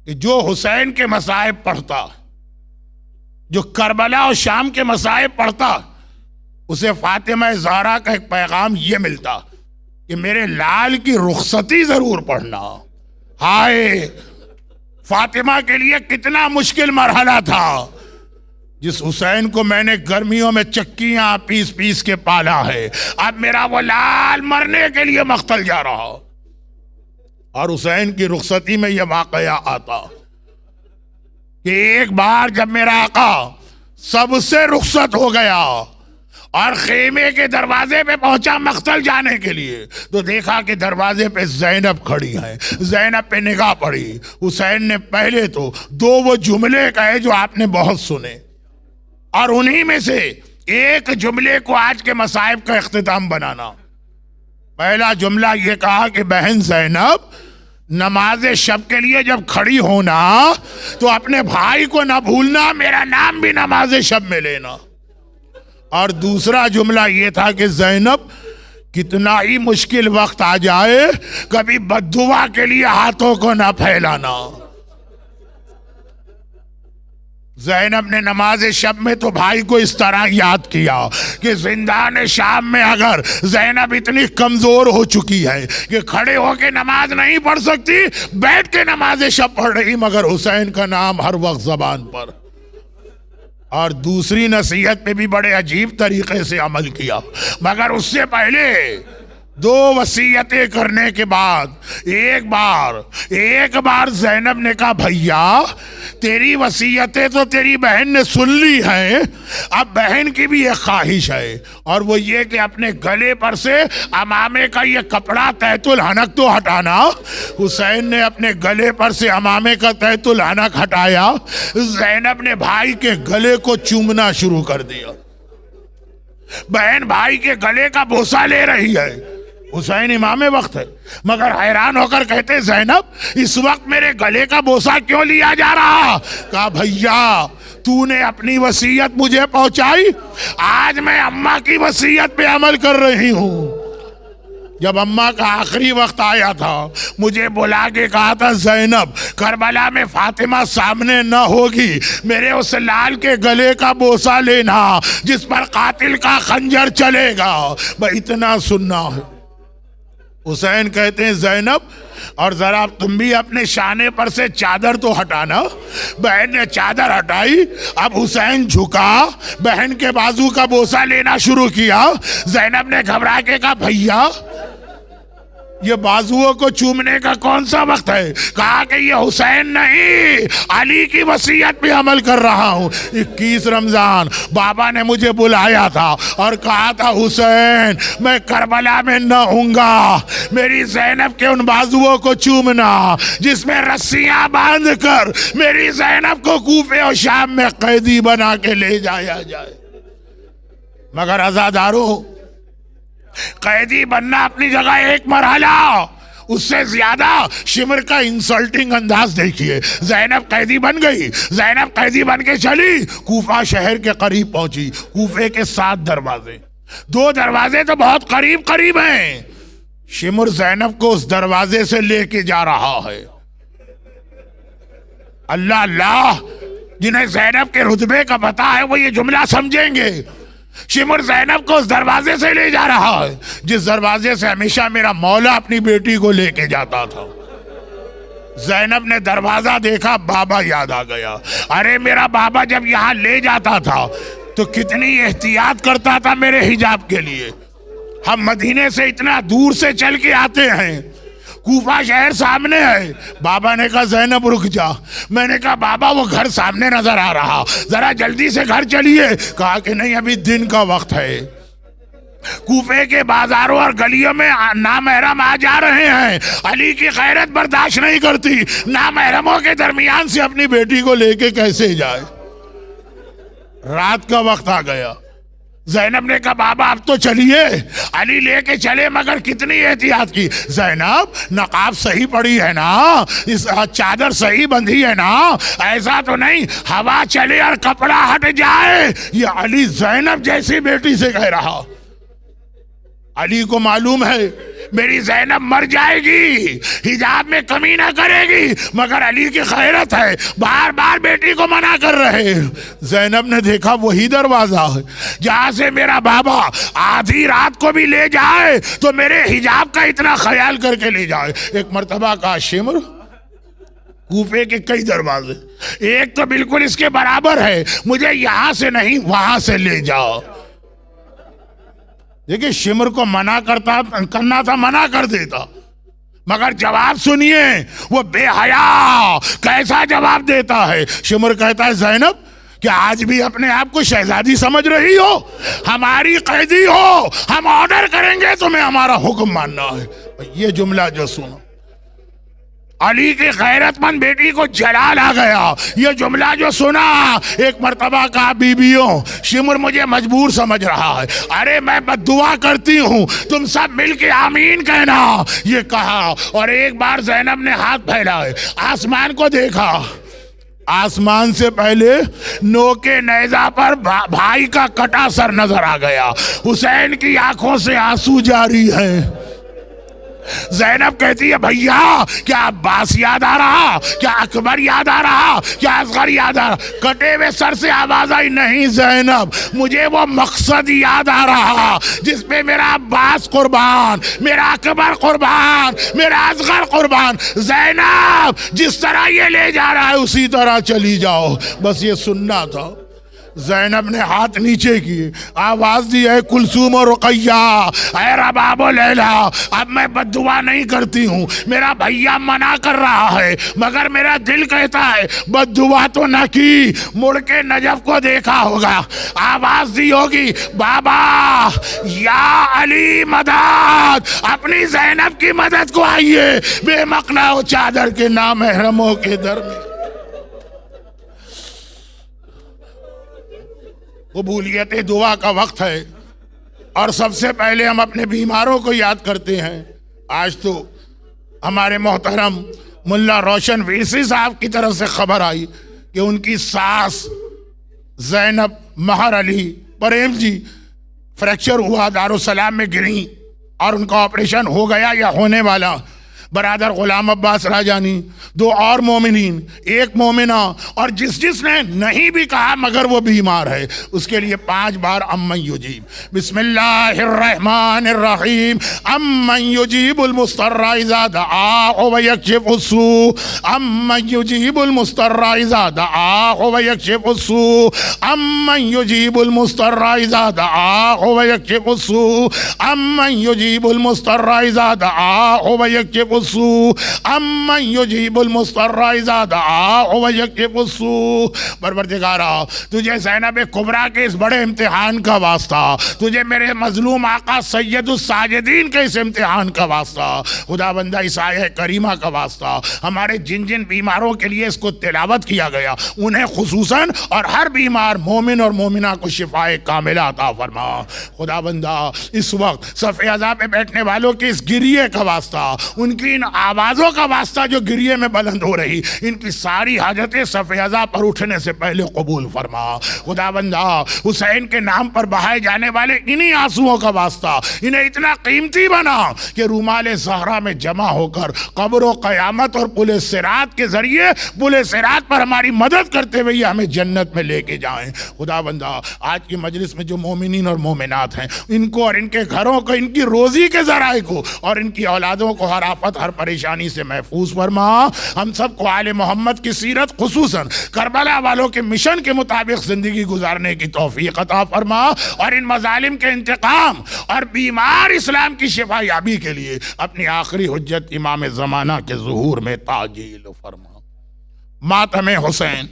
कि जो हुसैन के मसाइब पढ़ता, जो करबला और शाम के मसाइब पढ़ता, उसे फातिमा ज़हरा का एक पैगाम ये मिलता कि मेरे लाल की रुखसती जरूर पढ़ना। हाय, फातिमा के लिए कितना मुश्किल मरहला था, जिस हुसैन को मैंने गर्मियों में चक्कियां पीस पीस के पाला है, अब मेरा वो लाल मरने के लिए मख्तल जा रहा। और हुसैन की रुखसती में यह वाकया आता कि एक बार जब मेरा आका सबसे रुखसत हो गया और खेमे के दरवाजे पे पहुंचा मख्तल जाने के लिए, तो देखा कि दरवाजे पे ज़ैनब खड़ी है। ज़ैनब पे निगाह पड़ी। हुसैन ने पहले तो दो वो जुमले कहे जो आपने बहुत सुने, और उन्हीं में से एक जुमले को आज के मसाइब का इख्तिताम बनाना। पहला जुमला ये कहा कि बहन ज़ैनब, नमाज शब के लिए जब खड़ी होना तो अपने भाई को ना भूलना, मेरा नाम भी नमाज शब में लेना। और दूसरा जुमला ये था कि ज़ैनब, कितना ही मुश्किल वक्त आ जाए, कभी बद्दुआ के लिए हाथों को ना फैलाना। ज़ैनब ने नमाज शब में तो भाई को इस तरह याद किया कि जिंदान शाम में अगर ज़ैनब इतनी कमजोर हो चुकी है कि खड़े होके नमाज नहीं पढ़ सकती, बैठ के नमाज शब पढ़ रही, मगर हुसैन का नाम हर वक्त जबान पर। और दूसरी नसीहत पे भी बड़े अजीब तरीके से अमल किया, मगर उससे पहले दो वसीयतें करने के बाद एक बार ज़ैनब ने कहा, भैया तेरी वसीयतें तो तेरी बहन ने सुन ली हैं, अब बहन की भी एक ख्वाहिश है, और वो ये कि अपने गले पर से अमामे का ये कपड़ा तहतुल हनक तो हटाना। हुसैन ने अपने गले पर से अमामे का तहतुल हनक हटाया। ज़ैनब ने भाई के गले को चूमना शुरू कर दिया। बहन भाई के गले का बोसा ले रही है। हुसैन इमाम वक्त है, मगर हैरान होकर कहते, ज़ैनब इस वक्त मेरे गले का बोसा क्यों लिया जा रहा? कहा, भैया तूने अपनी वसीयत मुझे पहुंचाई, आज मैं अम्मा की वसीयत पे अमल कर रही हूं। जब अम्मा का आखिरी वक्त आया था, मुझे बुला के कहा था, ज़ैनब करबला में फातिमा सामने न होगी, मेरे उस लाल के गले का बोसा लेना जिस पर कातिल का खंजर चलेगा। भाई इतना सुनना है। हुसैन कहते हैं, ज़ैनब और जरा तुम भी अपने शाने पर से चादर तो हटाना। बहन ने चादर हटाई। अब हुसैन झुका, बहन के बाजू का बोसा लेना शुरू किया। ज़ैनब ने घबरा के कहा, भैया ये बाजुओं को चूमने का कौन सा वक्त है? कहा कि ये हुसैन नहीं, अली की वसीयत पे अमल कर रहा हूँ। 21 रमजान बाबा ने मुझे बुलाया था और कहा था, हुसैन मैं करबला में न होऊंगा, मेरी ज़ैनब के उन बाजुओं को चूमना जिसमें रस्सियां बांध कर मेरी ज़ैनब को कूफे और शाम में कैदी बना के ले जाया जाए। मगर अज़ादारों, कैदी बनना अपनी जगह एक मरहला, उससे ज्यादा शिमर का इंसल्टिंग अंदाज देखिए। ज़ैनब कैदी बन गई, ज़ैनब कैदी बन के चली, कूफा शहर के करीब पहुंची। कूफे के 7 दरवाजे, 2 दरवाजे तो बहुत करीब करीब हैं। शिमर ज़ैनब को उस दरवाजे से लेके जा रहा है। अल्लाह अल्लाह, जिन्हें ज़ैनब के रुतबे का पता है वो ये जुमला समझेंगे। शिमर ज़ैनब को उस दरवाजे से ले जा रहा है जिस दरवाजे से हमेशा मेरा मौला अपनी बेटी को लेके जाता था। ज़ैनब ने दरवाजा देखा, बाबा याद आ गया। अरे मेरा बाबा जब यहाँ ले जाता था तो कितनी एहतियात करता था मेरे हिजाब के लिए। हम मदीने से इतना दूर से चल के आते हैं, कूफा शहर सामने है। बाबा ने कहा, ज़ैनब रुक जा। मैंने कहा, बाबा वो घर सामने नजर आ रहा, जरा जल्दी से घर चलिए। कहा कि नहीं, अभी दिन का वक्त है। कूफे के बाजारों और गलियों में नामहरम आ जा रहे हैं। अली की गैरत बर्दाश्त नहीं करती, नामहरमों के दरमियान से अपनी बेटी को लेके कैसे जाए। रात का वक्त आ गया। ज़ैनब ने कहा, बाबा अब तो चलिए। अली लेके चले, मगर कितनी एहतियात की। ज़ैनब नकाब सही पड़ी है ना, इस चादर सही बंधी है ना, ऐसा तो नहीं हवा चले और कपड़ा हट जाए। ये अली ज़ैनब जैसी बेटी से कह रहा। अली को मालूम है मेरी ज़ैनब मर जाएगी, हिजाब में कमी ना करेगी, मगर अली की खैरत है, बार बार बेटी को मना कर रहे। ज़ैनब ने देखा वही दरवाजा है जहां से मेरा बाबा आधी रात को भी ले जाए तो मेरे हिजाब का इतना ख्याल करके ले जाए। एक मर्तबा का शिमर, कूफे के कई दरवाजे, एक तो बिल्कुल इसके बराबर है, मुझे यहां से नहीं वहां से ले जाओ। देखिए, शिमर को मना करना था, मना कर देता, मगर जवाब सुनिए वो बेहया कैसा जवाब देता है। शिमर कहता है, ज़ैनब क्या आज भी अपने आप को शहजादी समझ रही हो? हमारी कैदी हो, हम ऑर्डर करेंगे तुम्हें हमारा हुक्म मानना है। ये जुमला जो सुनो, अली की गैरतमंद बेटी को जलाल आ गया। ये जुमला जो सुना, एक मर्तबा कहा, बीबियों शिमर मुझे मजबूर समझ रहा है, अरे मैं बद्दुआ करती हूँ, तुम सब मिलके आमीन कहना। ये कहा और एक बार ज़ैनब ने हाथ फैलाए, आसमान को देखा। आसमान से पहले नोके नेज़ा पर भाई का कटा सर नजर आ गया। हुसैन की आंखों से आंसू जारी है। ज़ैनब कहती है, भैया क्या अब्बास याद आ रहा, क्या अकबर याद आ रहा, क्या असगर याद आ रहा? कटे हुए सर से आवाज आई, नहीं ज़ैनब, मुझे वो मकसद याद आ रहा जिसपे मेरा अब्बास कुर्बान, मेरा अकबर कुर्बान, मेरा असगर कुर्बान। ज़ैनब जिस तरह ये ले जा रहा है उसी तरह चली जाओ, बस ये सुनना था। ज़ैनब ने हाथ नीचे किए, आवाज दी, है कुलसूम और रुकैया, है रबाब और लैला, अब मैं बद्दुआ नहीं करती हूँ, मेरा भैया मना कर रहा है, मगर मेरा दिल कहता है बद्दुआ तो न की। मुड़ के नजफ को देखा होगा, आवाज दी होगी, बाबा या अली मदद, अपनी ज़ैनब की मदद को आइए, बेमकना चादर के नामहरमों के दर में। कबूलियत दुआ का वक्त है और सबसे पहले हम अपने बीमारों को याद करते हैं। आज तो हमारे मोहतरम मुल्ला रोशन वीरसी साहब की तरफ से खबर आई कि उनकी सास ज़ैनब महर अली प्रेम जी फ्रैक्चर हुआ, दारुसलाम में गिरी और उनका ऑपरेशन हो गया या होने वाला। बरादर गुलाम अब्बास राजानी, दो और मोमिनीन, एक मोमिना, और जिसने नहीं भी कहा मगर वो बीमार है, उसके लिए 5 बार अम्मन युजीब। बिस्मिल्लाहिर्रहमानिर्रहीम। अम्मन युजीबुल मुस्तर्रा इज़ा दआहु व यक्शिफु सू, अम्मन युजीबुल मुस्तर्रा इज़ा दआहु व यक्शिफु सू, अम्मन युजीबुल मुस्तर्रा इज़ा दआहु व यक्शिफु सू, अम्मन युजीबुल मुस्तर्रा इज़ा दआहु व यक्शिफु सू, अम्मन युजीबुल मुस्तर्रा इज़ा दआहु व यक्शिफु सू। परवरदिगारा, तुझे ज़ैनब कुबरा के इस बड़े इम्तिहान का वास्ता, तुझे मेरे मजलूम आका सैयदुस साजिदीन के इस इम्तिहान का वास्ता, खुदा बंदा इस आया करीमा का वास्ता, हमारे जिन जिन बीमारों के लिए इसको तिलावत किया गया उन्हें खुसूसन और हर बीमार मोमिन और मोमिना को शिफाए कामिला अता फरमा। खुदा बंदा इस वक्त सफ़े अज़ा पे बैठने वालों के इस गिरिए का वास्ता, उनकी इन आवाज़ों का वास्ता जो गिरिए में बुलंद हो रही, इनकी सारी हाजतें सफ़े अज़ा पर उठने से पहले कबूल फरमा। खुदा बंदा हुसैन के नाम पर बहाए जाने वाले इन्हीं आंसुओं का वास्ता इन्हें इतना कीमती बना कि रूमाल ज़हरा में जमा होकर कब्र क़यामत और पुल सिरात के जरिए पुल सिरात पर हमारी मदद करते हुए ये हमें जन्नत में लेके जाएं। खुदा बंदा आज की मजलिस में जो मोमिनीन और मोमिनात हैं, इनको और इनके घरों को, इनकी रोज़ी के ज़राए को और इनकी औलादों को हर आफत हर परेशानी से महफूज फरमा। हम सबको आले मोहम्मद की सीरत खुसूसन करबला वालों के मिशन के मुताबिक ज़िंदगी गुजारने की तौफीक अता फरमा और इन मजालिम के इंतकाम और बीमार इस्लाम की शिफा याबी के लिए अपनी आखिरी हुज्जत इमाम ज़माना के ज़ुहूर में ताजील फरमा। मातमे हुसैन।